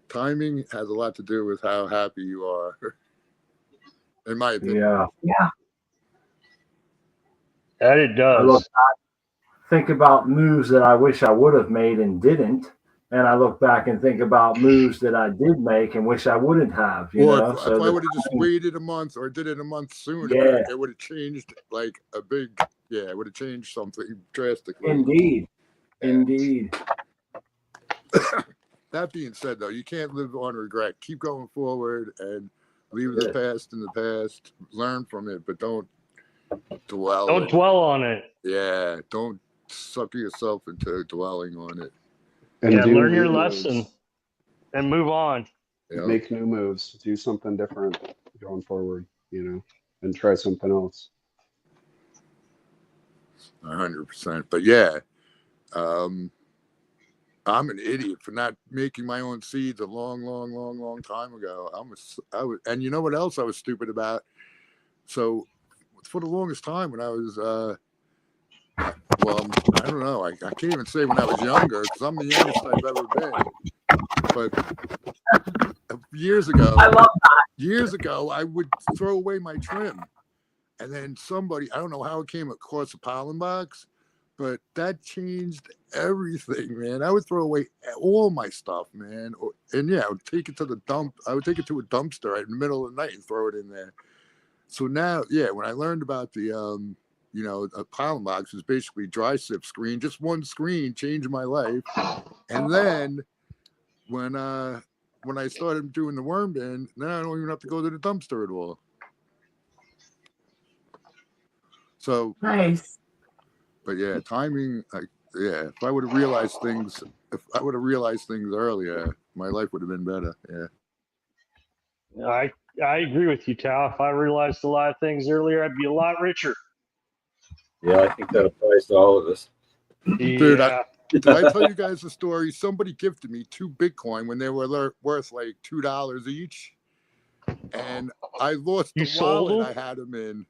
Timing has a lot to do with how happy you are, in my opinion. Yeah. That it I look does. back, think about moves that I wish I would have made and didn't. And I look back and think about moves that I did make and wish I wouldn't have. Or if I would have just waited a month or did it a month sooner, it would have changed like a big, it would have changed something drastically. Indeed. That being said, though, you can't live on regret. Keep going forward and leave the past in the past. Learn from it, but don't dwell. Don't dwell on it. Yeah, don't suck yourself into dwelling on it. And learn your lesson and move on. Make new moves. Do something different going forward, and try something else. 100%. But yeah, I'm an idiot for not making my own seeds a long time ago. I was, and you know what else I was stupid about? So for the longest time when I was, I don't know. I can't even say when I was younger because I'm the youngest I've ever been. But years ago, I love that. Years ago, I would throw away my trim, and then somebody, I don't know how it came across a pollen box, but that changed everything, man. I would throw away all my stuff, man, and I would take it to the dump. I would take it to a dumpster right in the middle of the night and throw it in there. So now, when I learned about the a pollen box is basically dry sip screen. Just one screen changed my life. And then when I started doing the worm bin, then I don't even have to go to the dumpster at all. So nice. But yeah, timing. If I would have realized things, earlier, my life would have been better. Yeah. I agree with you, Tal. If I realized a lot of things earlier, I'd be a lot richer. Yeah, I think that applies to all of us. Dude, did I tell you guys the story? Somebody gifted me 2 Bitcoin when they were worth like $2 each, and I lost the wallet I had them in.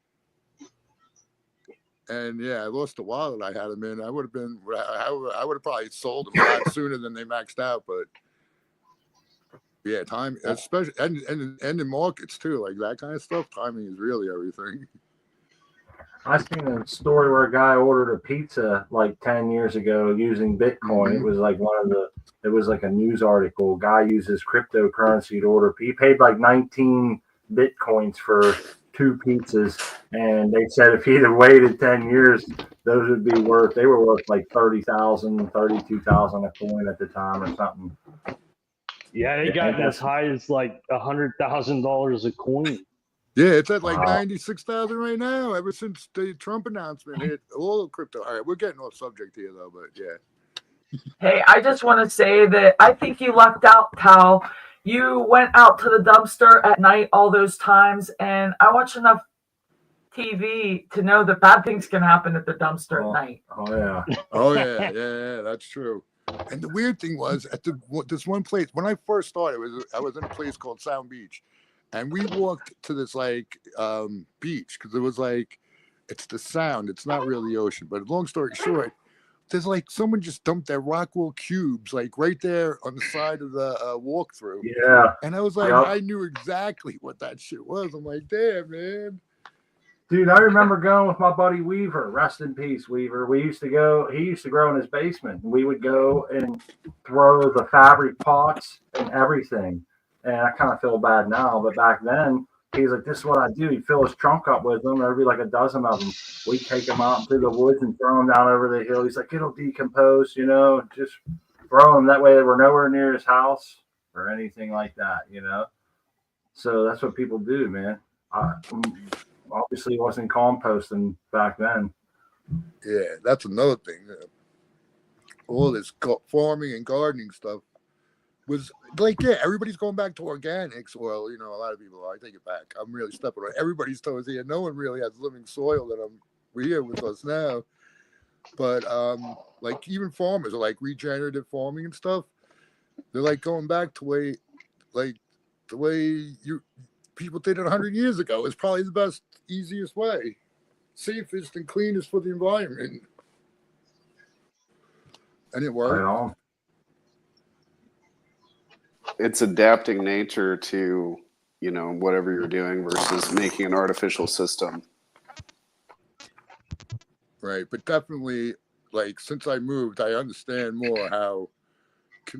And I lost the wallet I had them in. I would have probably sold them a lot sooner than they maxed out. But time, especially and in markets too, like that kind of stuff. Timing is really everything. I seen a story where a guy ordered a pizza like 10 years ago using Bitcoin. It was like one of the It was like a news article. Guy uses cryptocurrency to order. He paid like 19 bitcoins for 2 pizzas, and they said if he'd have waited 10 years, those would be worth. They were worth like 30,000, 32,000 a coin at the time or something. Yeah, they got as high as like $100,000 a coin. Yeah, it's at like 96,000 right now. Ever since the Trump announcement hit, all of crypto. All right, we're getting off subject here though, but yeah. Hey, I just want to say that I think you lucked out, pal. You went out to the dumpster at night all those times, and I watch enough TV to know that bad things can happen at the dumpster at night. Oh yeah. Oh yeah, that's true. And the weird thing was at this one place when I first started, I was in a place called Sound Beach, and we walked to this like beach because it was like it's the Sound. It's not really the ocean. But long story short, there's like someone just dumped their Rockwell cubes like right there on the side of the walkthrough. Yeah. And I was like, Yep. I knew exactly what that shit was. I'm like, damn, man. Dude, I remember going with my buddy Weaver. Rest in peace, Weaver. We used to go. He used to grow in his basement. We would go and throw the fabric pots and everything. And I kind of feel bad now, but back then he's like, "This is what I do." He'd fill his trunk up with them. There'd be like a dozen of them. We'd take them out through the woods and throw them down over the hill. He's like, "It'll decompose, you know. Just throw them that way. They were nowhere near his house or anything like that, you know." So that's what people do, man. Obviously, it wasn't composting back then. Yeah, that's another thing. All this farming and gardening stuff was like, yeah, everybody's going back to organics. Well, you know, a lot of people are. I take it back. I'm really stepping on everybody's toes here. No one really has living soil that we're here with us now. But like even farmers are like regenerative farming and stuff. They're like going back to the way people did it 100 years ago. It's probably the best, easiest way, safest and cleanest for the environment. And it worked. It's adapting nature to, you know, whatever you're doing versus making an artificial system. Right, but definitely, like, since I moved, I understand more how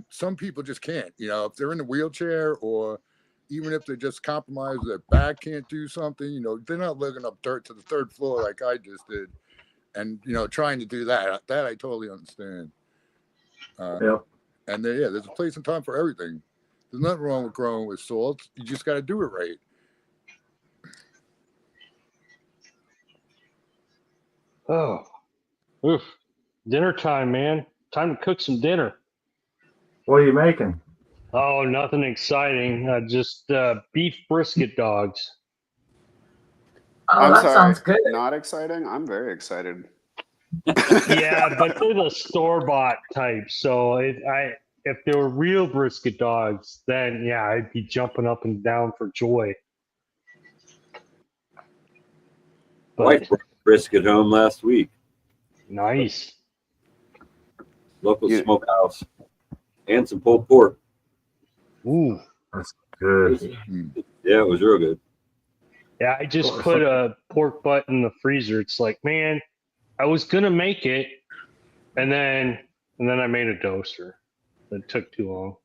some people just can't, you know, if they're in a wheelchair or even if they just compromise their back, can't do something, you know, they're not lugging up dirt to the 3rd floor like I just did. And, you know, trying to do that I totally understand. Yep. And there's a place and time for everything. There's nothing wrong with growing with salt. You just got to do it right. Oh, oof. Dinner time, man. Time to cook some dinner. What are you making? Oh, nothing exciting. Just beef brisket dogs. Oh, I'm that sorry, sounds good. not exciting? I'm very excited. Yeah, but they're the store-bought type. So if they were real brisket dogs, then yeah, I'd be jumping up and down for joy. Wife brought brisket home last week. Nice. Local smokehouse. And some pulled pork. Ooh. That's good. Yeah, it was real good. Yeah, I just put a pork butt in the freezer. It's like, man, I was gonna make it, and then I made a doser. It took too long.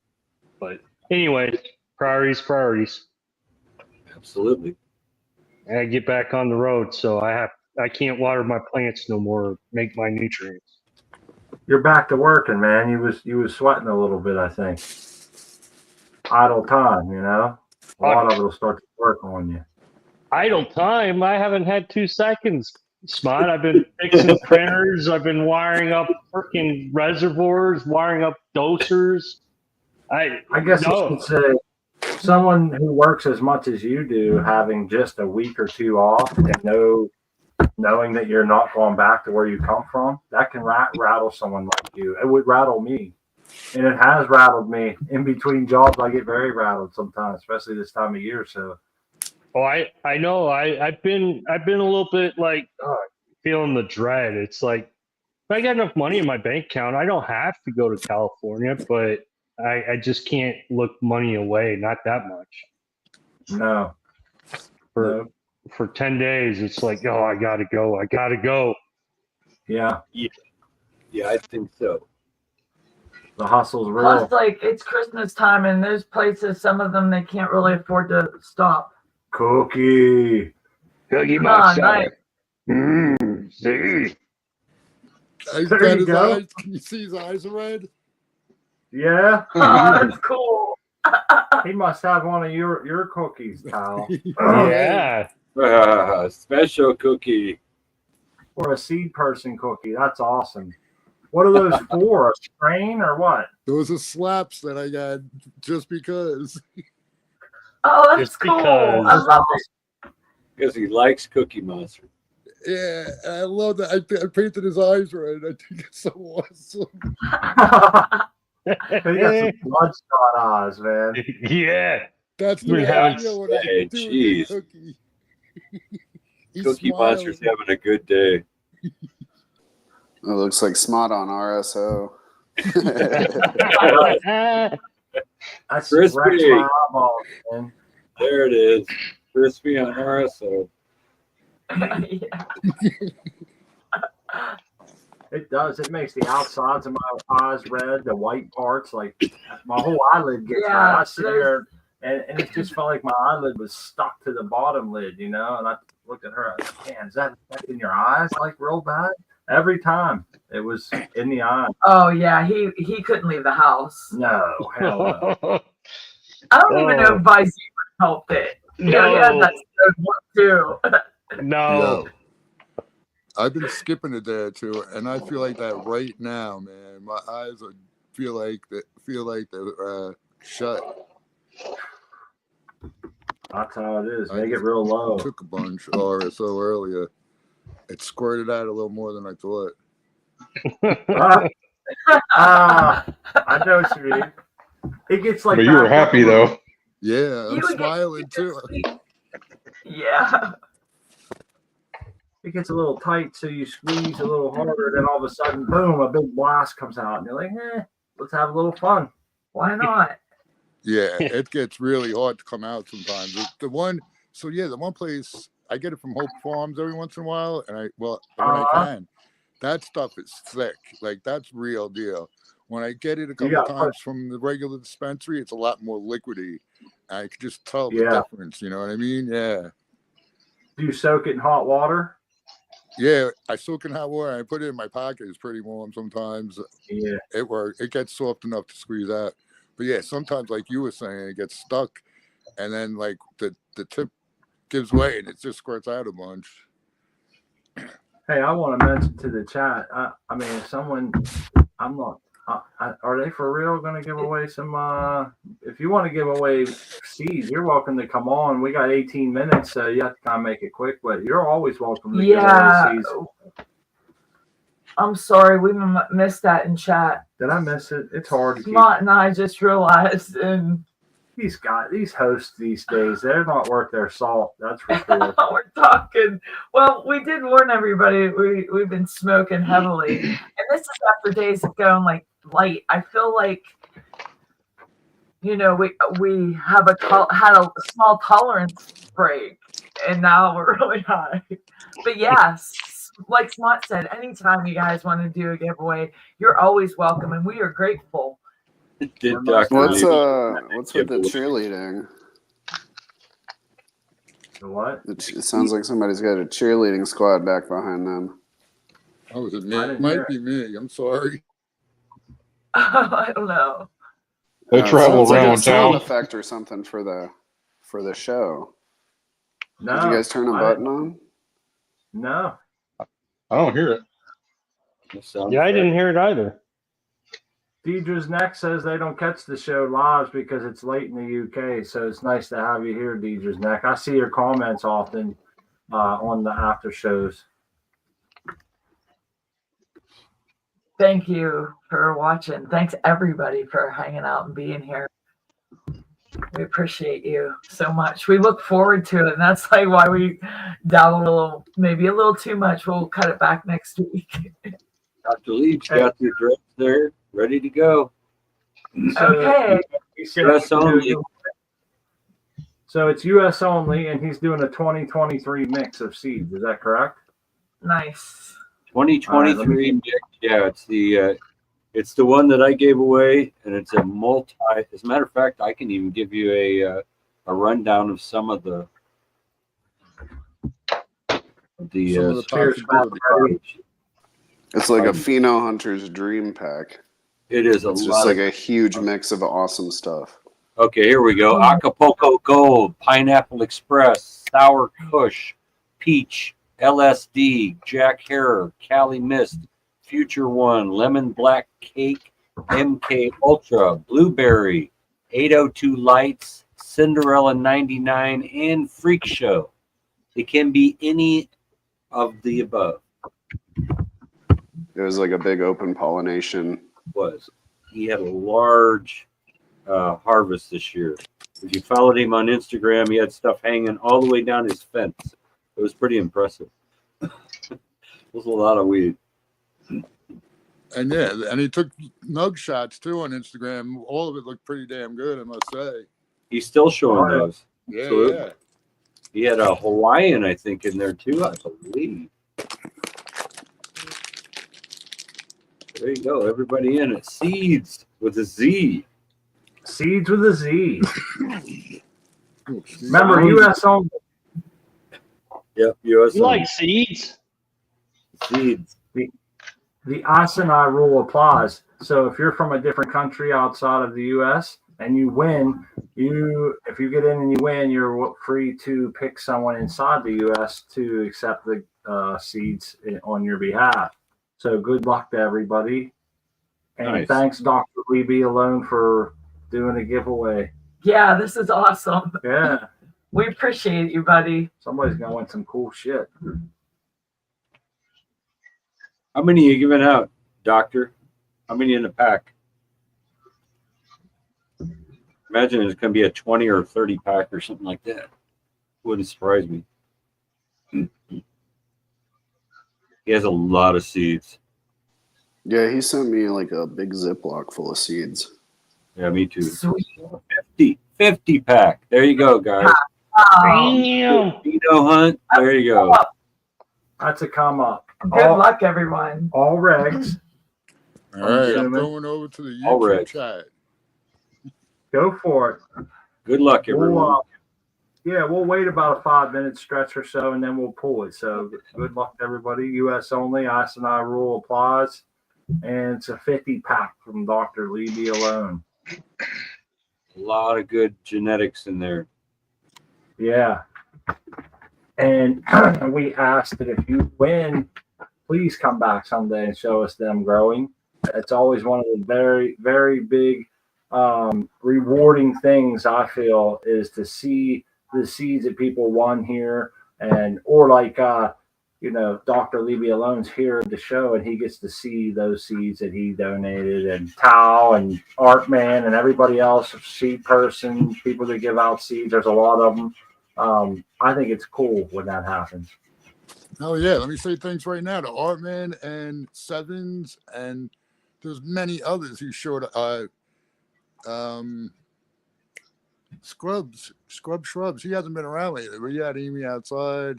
But anyway, priorities. Absolutely. And I get back on the road, so I can't water my plants no more, or make my nutrients. You're back to working, man. You was sweating a little bit, I think. Idle time, you know. A lot of it will start to work on you. Idle time? I haven't had 2 seconds, Smart. I've been fixing printers. I've been wiring up freaking reservoirs, wiring up dosers. I guess I should say someone who works as much as you do, having just a week or 2 off and knowing that you're not going back to where you come from, that can rattle someone like you. It would rattle me. And it has rattled me. In between jobs, I get very rattled sometimes, especially this time of year. So, oh, I know. I've been a little bit like feeling the dread. It's like if I got enough money in my bank account, I don't have to go to California, but I just can't look money away. Not that much. No. For 10 days, it's like, oh, I gotta go. Yeah. Yeah, I think so. The hustle's real. Plus, like, it's Christmas time, and there's places, some of them, they can't really afford to stop. Cookie. Cookie Ah, Monster. nice. See? He's There got you his go. eyes. Can you see his eyes are red? Yeah. Oh, that's cool. He must have one of your cookies, pal. Yeah. Special cookie. Or a seed person cookie. That's awesome. What are those for? A strain or what? Those are slaps that I got just because. Oh, that's Just cool. because. I love it. Because he likes Cookie Monster. Yeah, I love that. I painted his eyes red. I think it's so awesome. He got some bloodshot eyes, man. Yeah. That's the We're way having- I feel when I Hey, do a jeez. good cookie. He's Cookie Monster's smiling. having a good day. It looks like Smot on RSO. That's Crispy. wrecks my eyeballs, man. There it is. Crispy on RSO. Yeah. It does. It makes the outsides of my eyes red, the white parts, like my whole eyelid gets red. Yeah, I sit there and it just felt like my eyelid was stuck to the bottom lid, you know? And I looked at her, I was like, man, is that affecting your eyes like real bad? Every time it was in the eye. Oh, yeah. He couldn't leave the house. No, hell no. I don't even know Oh. if Visine would help it. You know, he had No. that third one, too. No. Yo, I've been skipping it there too, and I feel like that right now, man. My eyes feel like they're shut. That's how it is. I Make it just rew low. Took a bunch RSO earlier. It squirted out a little more than I thought. I know what you mean. It gets like. But you were backed up happy a little. though. Yeah, You I'm would get- smiling too. Yeah. It gets a little tight, so you squeeze a little harder, then all of a sudden, boom, a big blast comes out, and you're like, let's have a little fun. Why not? Yeah, it gets really hard to come out sometimes. The one place I get it from Hope Farms every once in a while, and when I can, that stuff is thick. Like that's real deal. When I get it a couple times from the regular dispensary, it's a lot more liquidy. I can just tell the difference. You know what I mean? Yeah. Do you soak it in hot water? Yeah, I soak in hot water. I put it in my pocket. It's pretty warm sometimes. Yeah. It works. It gets soft enough to squeeze out. But yeah, sometimes like you were saying, it gets stuck, and then like the tip gives way and it just squirts out a bunch. Hey, I want to mention to the chat. I mean, if someone, I'm not. Are they for real going to give away some? If you want to give away seeds, you're welcome to come on. We got 18 minutes, so you have to kind of make it quick. But you're always welcome to give away seeds. I'm sorry, we missed that in chat. Did I miss it? It's hard to keep. Smart and I just realized, and these hosts these days, they're not worth their salt. That's for sure. we're talking. Well, we did warn everybody. We've been smoking heavily, and this is after days of going like light. I feel like, you know, we have had a small tolerance break, and now we're really high. But yes, like Smart said, anytime you guys want to do a giveaway, you're always welcome, and we are grateful. What's with the cheerleading? The what? It sounds like somebody's got a cheerleading squad back behind them. Oh, is it me? It might be me. I'm sorry. I don't know. They travel around like a sound town. effect or something for the show. No. Did you guys turn a button on? No. I don't hear it. Yeah, I didn't hear it either. Deidre's Neck says they don't catch the show live because it's late in the UK, so it's nice to have you here, Deidre's Neck. I see your comments often on the after shows. Thank you for watching. Thanks everybody for hanging out and being here. We appreciate you so much. We look forward to it, and that's like why we dabble maybe a little too much. We'll cut it back next week. Dr. Leach got the address there, ready to go. Okay. US only. So it's US only, and he's doing a 2023 mix of seeds. Is that correct? Nice. 2023 mix. Yeah, it's the It's the one that I gave away, and it's a multi. As a matter of fact, I can even give you a rundown of some of the Some of the Cheers, possibilities. It's like a Pheno Hunter's Dream Pack. It is a It's lot. just like Of, a huge mix of awesome stuff. okay, here we go. Acapulco Gold, Pineapple Express, Sour Kush, Peach, LSD, Jack Herer, Cali Mist, Future One, Lemon Black Cake, MK Ultra, Blueberry, 802 Lights, Cinderella 99, and Freak Show. It can be any of the above. It was like a big open pollination. Was he had a large harvest this year. If you followed him on Instagram, he had stuff hanging all the way down his fence. It was pretty impressive. It was a lot of weed. And yeah, and he took mug shots too on Instagram. All of it looked pretty damn good, I must say. He's still showing those. Yeah, Absolutely. yeah. He had a Hawaiian, I think, in there too, I believe. There you go. Everybody in it. Seeds with a Z. Seeds with a Z. Oh, excuse me. Remember, U.S. only. Yep, U.S. You like seeds? Seeds. The Asinai rule applies. So if you're from a different country outside of the U.S. and you win, if you get in and you win, you're free to pick someone inside the U.S. to accept the seeds on your behalf. So good luck to everybody. And Nice. thanks, Dr. Levy alone, for doing a giveaway. Yeah, this is awesome. Yeah, We appreciate you, buddy. somebody's going to win some cool shit. How many are you giving out, Doctor? How many in the pack? Imagine it's going to be a 20 or 30 pack or something like that. Wouldn't surprise me. He has a lot of seeds. Yeah, he sent me like a big Ziploc full of seeds. Yeah, me too. Sweet. 50 pack. There you go, guys. Damn. Pheno Hunt. There you go. That's a come up. Good luck, everyone. All regs. All right, I'm Gentlemen. going over to the All YouTube right. chat. Go for it. Good luck, everyone. We'll wait about a 5-minute stretch or so, and then we'll pull it. So good luck to everybody. U.S. only. Asinai rule applies. And it's a 50 pack from Dr. Levy alone. A lot of good genetics in there. Yeah. And we asked that if you win, please come back someday and show us them growing. It's always one of the very, very big rewarding things, I feel, is to see the seeds that people won here, and or like Dr. Levy Alone's here at the show, and he gets to see those seeds that he donated, and Tao and Artman and everybody else, seed person, people that give out seeds. There's a lot of them. I think it's cool when that happens. Oh yeah, let me say thanks right now to Artman and Sevens, and there's many others who showed Scrubs. He hasn't been around lately, but he had Amy outside,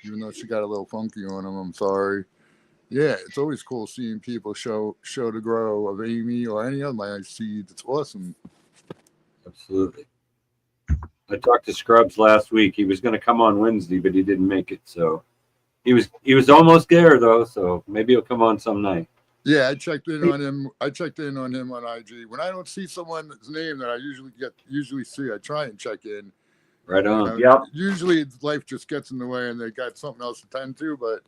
even though she got a little funky on him. I'm sorry. Yeah, it's always cool seeing people show the grow of Amy or any of my seeds. It's awesome. Absolutely. I talked to Scrubs last week. He was going to come on Wednesday, but he didn't make it. So he was almost there though. So maybe he'll come on some night. Yeah, I checked in on him. I checked in on him on IG. When I don't see someone's name that I usually see, I try and check in. Right on. Yep. Usually life just gets in the way and they got something else to tend to, but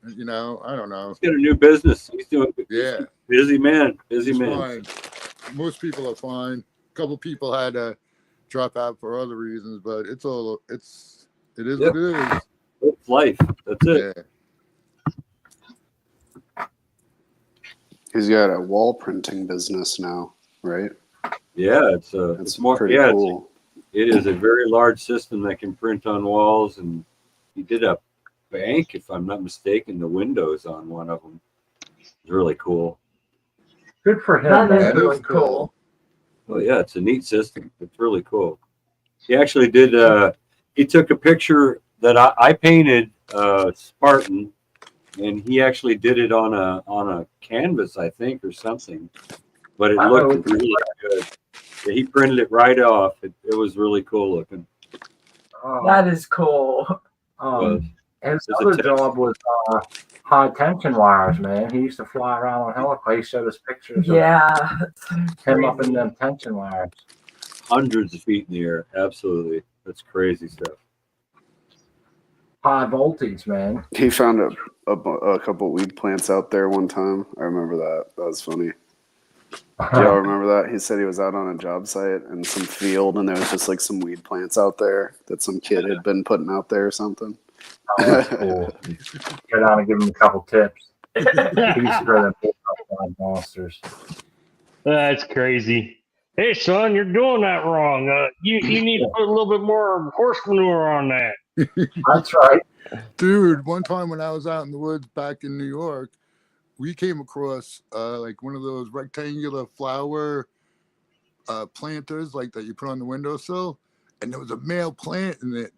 I don't know. He's got a new business. He's doing. Yeah. Busy man. Busy He's man. fine. Most people are fine. A couple people had to drop out for other reasons, but it is Yep. what it is. It's life. That's it. Yeah. He's got a wall printing business now, right? Yeah, That's it's more. pretty Yeah, cool. it is a very large system that can print on walls, and he did a bank, if I'm not mistaken. The windows on one of them. It's really cool. Good for him. That man. is really cool. Oh yeah, it's a neat system. It's really cool. He actually did. He took a picture that I painted Spartan, and he actually did it on a canvas, I think, or something. But it Oh, looked really good. Yeah, he printed it right off. It was really cool looking. That is cool. His There's a other test. job was high tension wires, man. He used to fly around on helicopter. He showed us pictures Yeah. of him up in them tension wires. Hundreds of feet in the air. Absolutely. That's crazy stuff. High voltage, man. He found a couple weed plants out there one time. I remember that. That was funny. Do y'all remember that? He said he was out on a job site in some field, and there was just like some weed plants out there that some kid had been putting out there or something. Oh, that's cool. Go down and give him a couple tips. He used to grow them big outside monsters. That's crazy. Hey, son, you're doing that wrong. You need to put a little bit more horse manure on that. That's right. Dude, one time when I was out in the woods back in New York, we came across like one of those rectangular flower planters like that you put on the windowsill, and there was a male plant in it.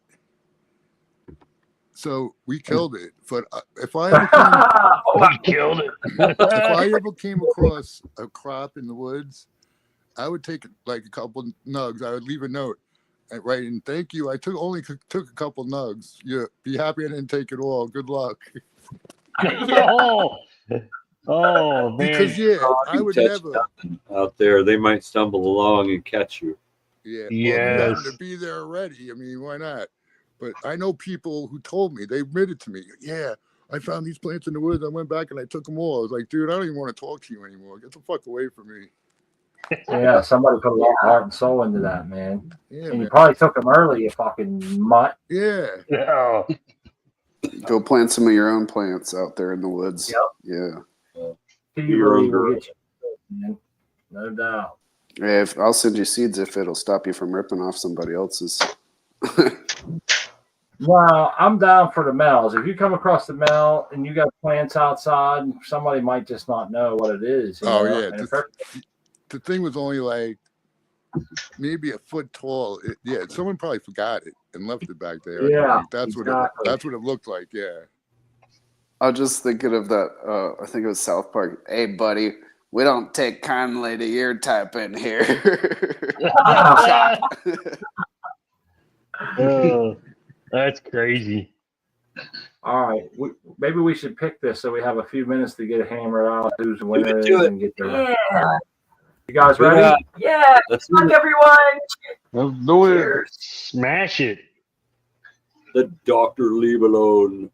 So we killed it. But if I ever came across a crop in the woods, I would take like a couple nugs. I would leave a note and write in, "Thank you. I only took a couple nugs. Yeah, be happy I didn't take it all. Good luck." Oh man! Because I would never out there. They might stumble along and catch you. Yeah, well, Yes. you happen to be there already. I mean, why not? But I know people who told me, they admitted to me, yeah, I found these plants in the woods. I went back and I took them all. I was like, dude, I don't even want to talk to you anymore. Get the fuck away from me. Yeah, somebody put a lot of heart and soul into that, man. Yeah, And man. you probably took them early, you fucking mutt. Yeah. Oh, Go plant some of your own plants out there in the woods. Yep. Yeah. Your own will get you, man. No doubt. Yeah, I'll send you seeds if it'll stop you from ripping off somebody else's. Well, I'm down for the mells. If you come across the mel and you got plants outside, somebody might just not know what it is. Oh, know? yeah. The thing was only like maybe a foot tall. Someone probably forgot it and left it back there. Yeah, that's exactly. what it looked like. Yeah. I was just thinking of that. I think it was South Park. Hey, buddy, we don't take kindly to your type in here. oh, that's crazy. All right. Maybe we should pick this so we have a few minutes to get hammered out who's the winner is Do it. and get the. Yeah. You guys ready? Yeah. Let's Good luck, everyone. Let's do it. Cheers. Smash it. the doctor leave alone.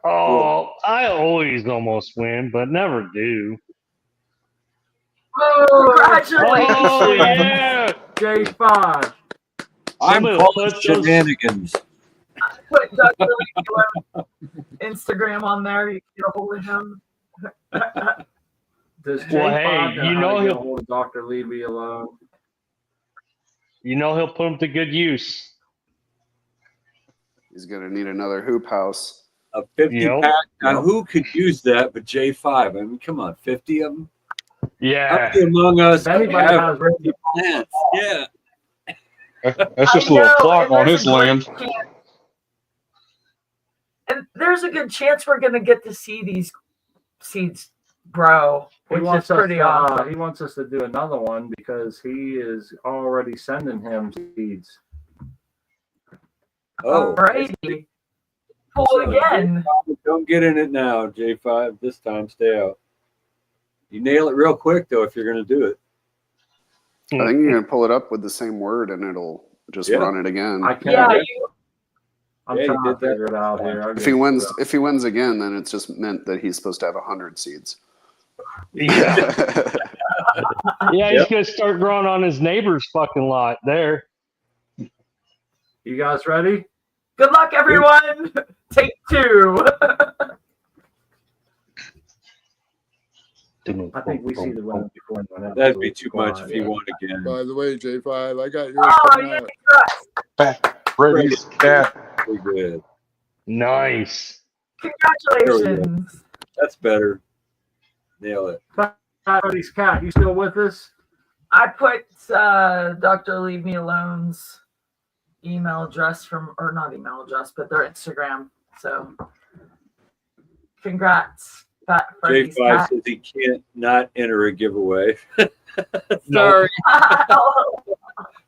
Oh, I always almost win, but never do. Congratulations. Oh yeah. J5. I'm Somebody calling put those- shenanigans. Put Dr. Lee's Instagram on there. You can get a hold of him. Does J5 Well, hey, know you how know to get he'll- a hold of Dr. Levy alone? You know he'll put them to good use. He's gonna need another hoop house. A 50 Yep. pack. Now, who could use that but J5? I mean, come on, 50 of them? Yeah. How many among us If anybody have has written 50 plants? Yeah. That's just a I little know, plot and on there's his a good land. chance- And there's a good chance we're going to get to see these seeds grow, which is pretty awesome. He wants us to do another one because he is already sending him seeds. Oh, Alrighty. Pull again. Don't get in it now, J5. This time, stay out. You nail it real quick, though, if you're going to do it. I think you're gonna pull it up with the same word, and it'll just run it again. I can't. Yeah, I'm Yeah, trying you to did that. figure it out here. If he wins again, then it's just meant that he's supposed to have 100 seeds. Yeah. Yeah, he's gonna start growing on his neighbor's fucking lot there. You guys ready? good luck, everyone. Take 2. I think we see the winner before the winner. That'd be too much if he won again. By the way, J5, I got yours. Oh, coming yeah. out. Freddy's cat. Pretty good. Nice. Congratulations. That's better. Nail it. Freddy's cat, you still with us? I put Dr. Leave Me Alone's email address or not email address, but their Instagram. So Congrats, Fat Freddy's J5 cat. says he can't not enter a giveaway. Sorry.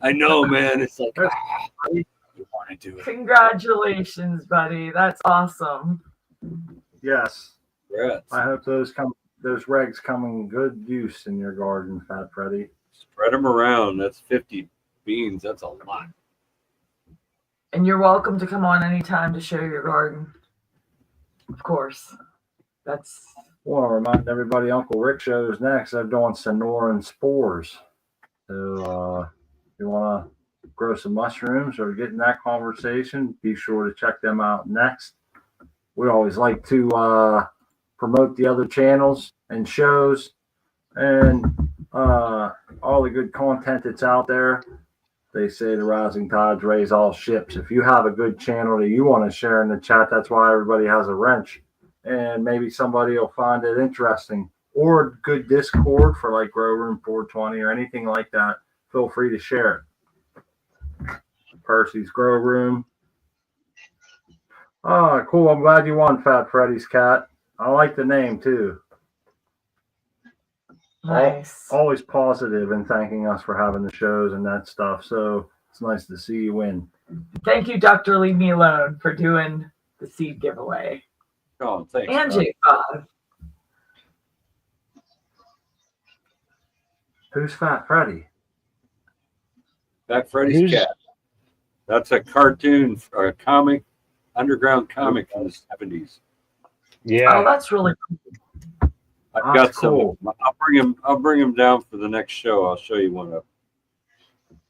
I know, man. It's like, you want to do it. Congratulations, buddy. That's awesome. Yes. Congrats. I hope those regs come in good use in your garden, Fat Freddy. Spread them around. That's 50 beans. That's a lot. And you're welcome to come on anytime to show your garden. Of course. That's. I want to remind everybody Uncle Rick shows next. They're doing Sonoran spores. So if you want to grow some mushrooms or get in that conversation, be sure to check them out next. We always like to promote the other channels and shows and all the good content that's out there. They say the rising tides raise all ships. If you have a good channel that you want to share in the chat, that's why everybody has a wrench. And maybe somebody will find it interesting. Or good Discord for like Grow Room 420 or anything like that. Feel free to share it. Percy's Grow Room. Oh, cool. I'm glad you won, Fat Freddy's cat. I like the name too. Nice. Always positive and thanking us for having the shows and that stuff. So it's nice to see you win. Thank you, Dr. Leave Me Alone, for doing the seed giveaway. Oh, thanks. And J5. Who's Fat Freddy? Fat Freddy's cat. That's a cartoon or a comic, underground comic from the 70s. Yeah. Oh, that's really cool. I've got some. I'll bring him down for the next show. I'll show you one up.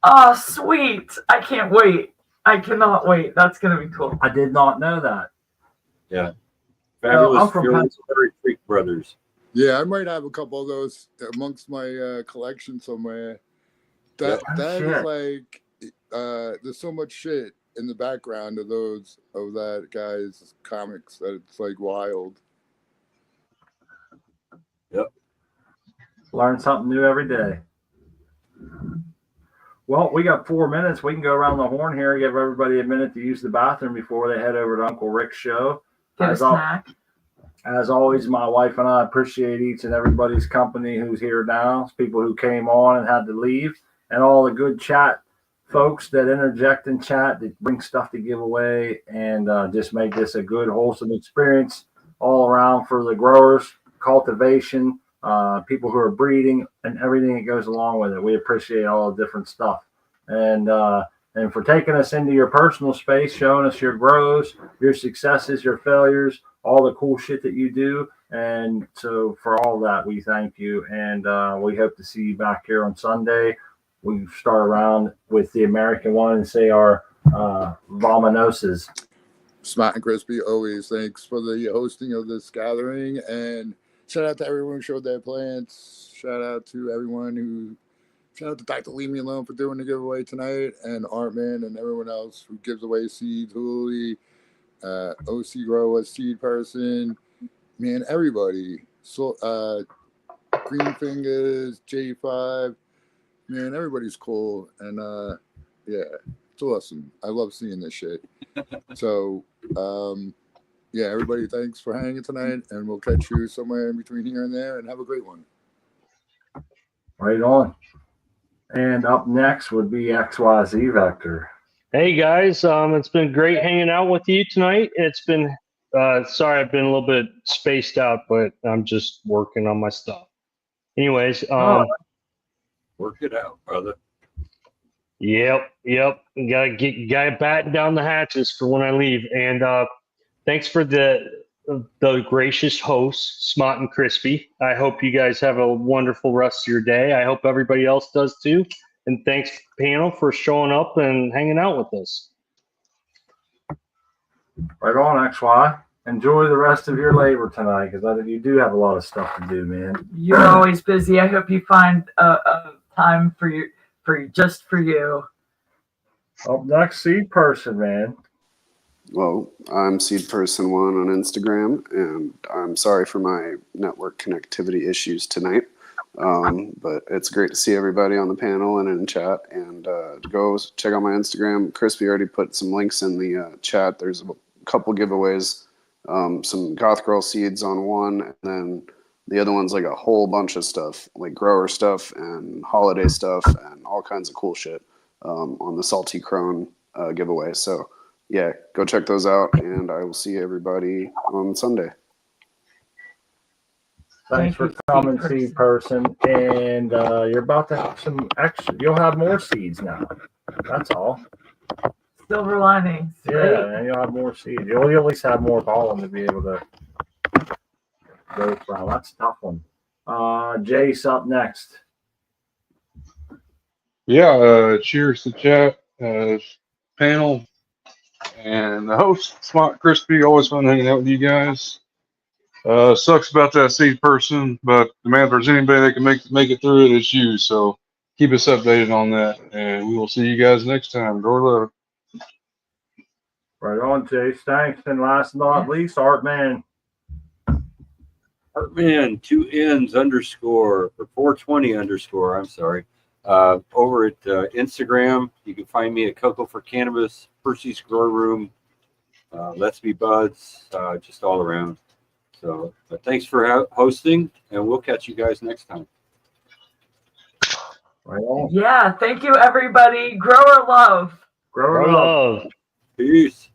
Oh, sweet. I can't wait. I cannot wait. That's going to be cool. I did not know that. Yeah. Fabulous I'm from Fairy Freak Brothers. Yeah, I might have a couple of those amongst my collection somewhere. That is like, there's so much shit in the background of that guy's comics that it's like wild. Yep. Learn something new every day. Well, we got 4 minutes. We can go around the horn here, give everybody a minute to use the bathroom before they head over to Uncle Rick's show. Get a snack. As always, my wife and I appreciate each and everybody's company who's here now, people who came on and had to leave, and all the good chat folks that interject in chat, that bring stuff to give away, and just make this a good, wholesome experience all around for the growers, cultivation, people who are breeding, and everything that goes along with it. We appreciate all the different stuff. And for taking us into your personal space, showing us your grows, your successes, your failures, all the cool shit that you do. And so for all that, we thank you. And we hope to see you back here on Sunday. We start around with the American one and say our vominoses. Smart and Crispy, always thanks for the hosting of this gathering. And shout out to everyone who showed their plants. Shout out to Dr. Leave Me Alone for doing the giveaway tonight, and Artman and everyone else who gives away seeds. Hooli, OC Grower, Seed Person, man, everybody. So, Green Fingers, J5, man, everybody's cool. And yeah, it's awesome. I love seeing this shit. So, yeah, everybody, thanks for hanging tonight, and we'll catch you somewhere in between here and there, and have a great one. Right on. And up next would be XYZ Vector. Hey guys, it's been great hanging out with you tonight. It's been sorry I've been a little bit spaced out, but I'm just working on my stuff. Anyways, work it out, brother. Yep. Gotta batten down the hatches for when I leave. And thanks for the gracious host, Smart and Crispy. I hope you guys have a wonderful rest of your day. I hope everybody else does too. And thanks, panel, for showing up and hanging out with us. Right on, XY. Enjoy the rest of your labor tonight, because you do have a lot of stuff to do, man. You're always busy. I hope you find a time for you. Up next, Seed Person, man. Well, I'm Seed Person 1 on Instagram, and I'm sorry for my network connectivity issues tonight. But it's great to see everybody on the panel and in chat. And go check out my Instagram. Crispy already put some links in the chat. There's a couple giveaways some Goth Girl seeds on one, and then the other one's like a whole bunch of stuff, like grower stuff and holiday stuff and all kinds of cool shit on the Salty Crone giveaway. So yeah, go check those out, and I will see everybody on Sunday. Thanks for coming, seed person. And you're about to have some extra. You'll have more seeds now. That's all. Silver linings. Yeah, and you'll have more seeds. You'll at least have more pollen to be able to go from. That's a tough one. Jay's up next. Yeah, cheers to chat, panel, and the host, Smart Crispy. Always fun hanging out with you guys. Sucks about that seed person, but man, if there's anybody that can make it through it, it's you. So keep us updated on that, and we will see you guys next time. Grow love. Right on, Chase. Thanks. And last but not least, Artman. Artman, 2 N's underscore, or 420 underscore, I'm sorry. Over at Instagram, you can find me at Cocoa for Cannabis, Percy's Grow Room, Let's Be Buds, just all around. So thanks for hosting, and we'll catch you guys next time. Right on. Yeah, thank you, everybody. Grower love. Grow love. Peace.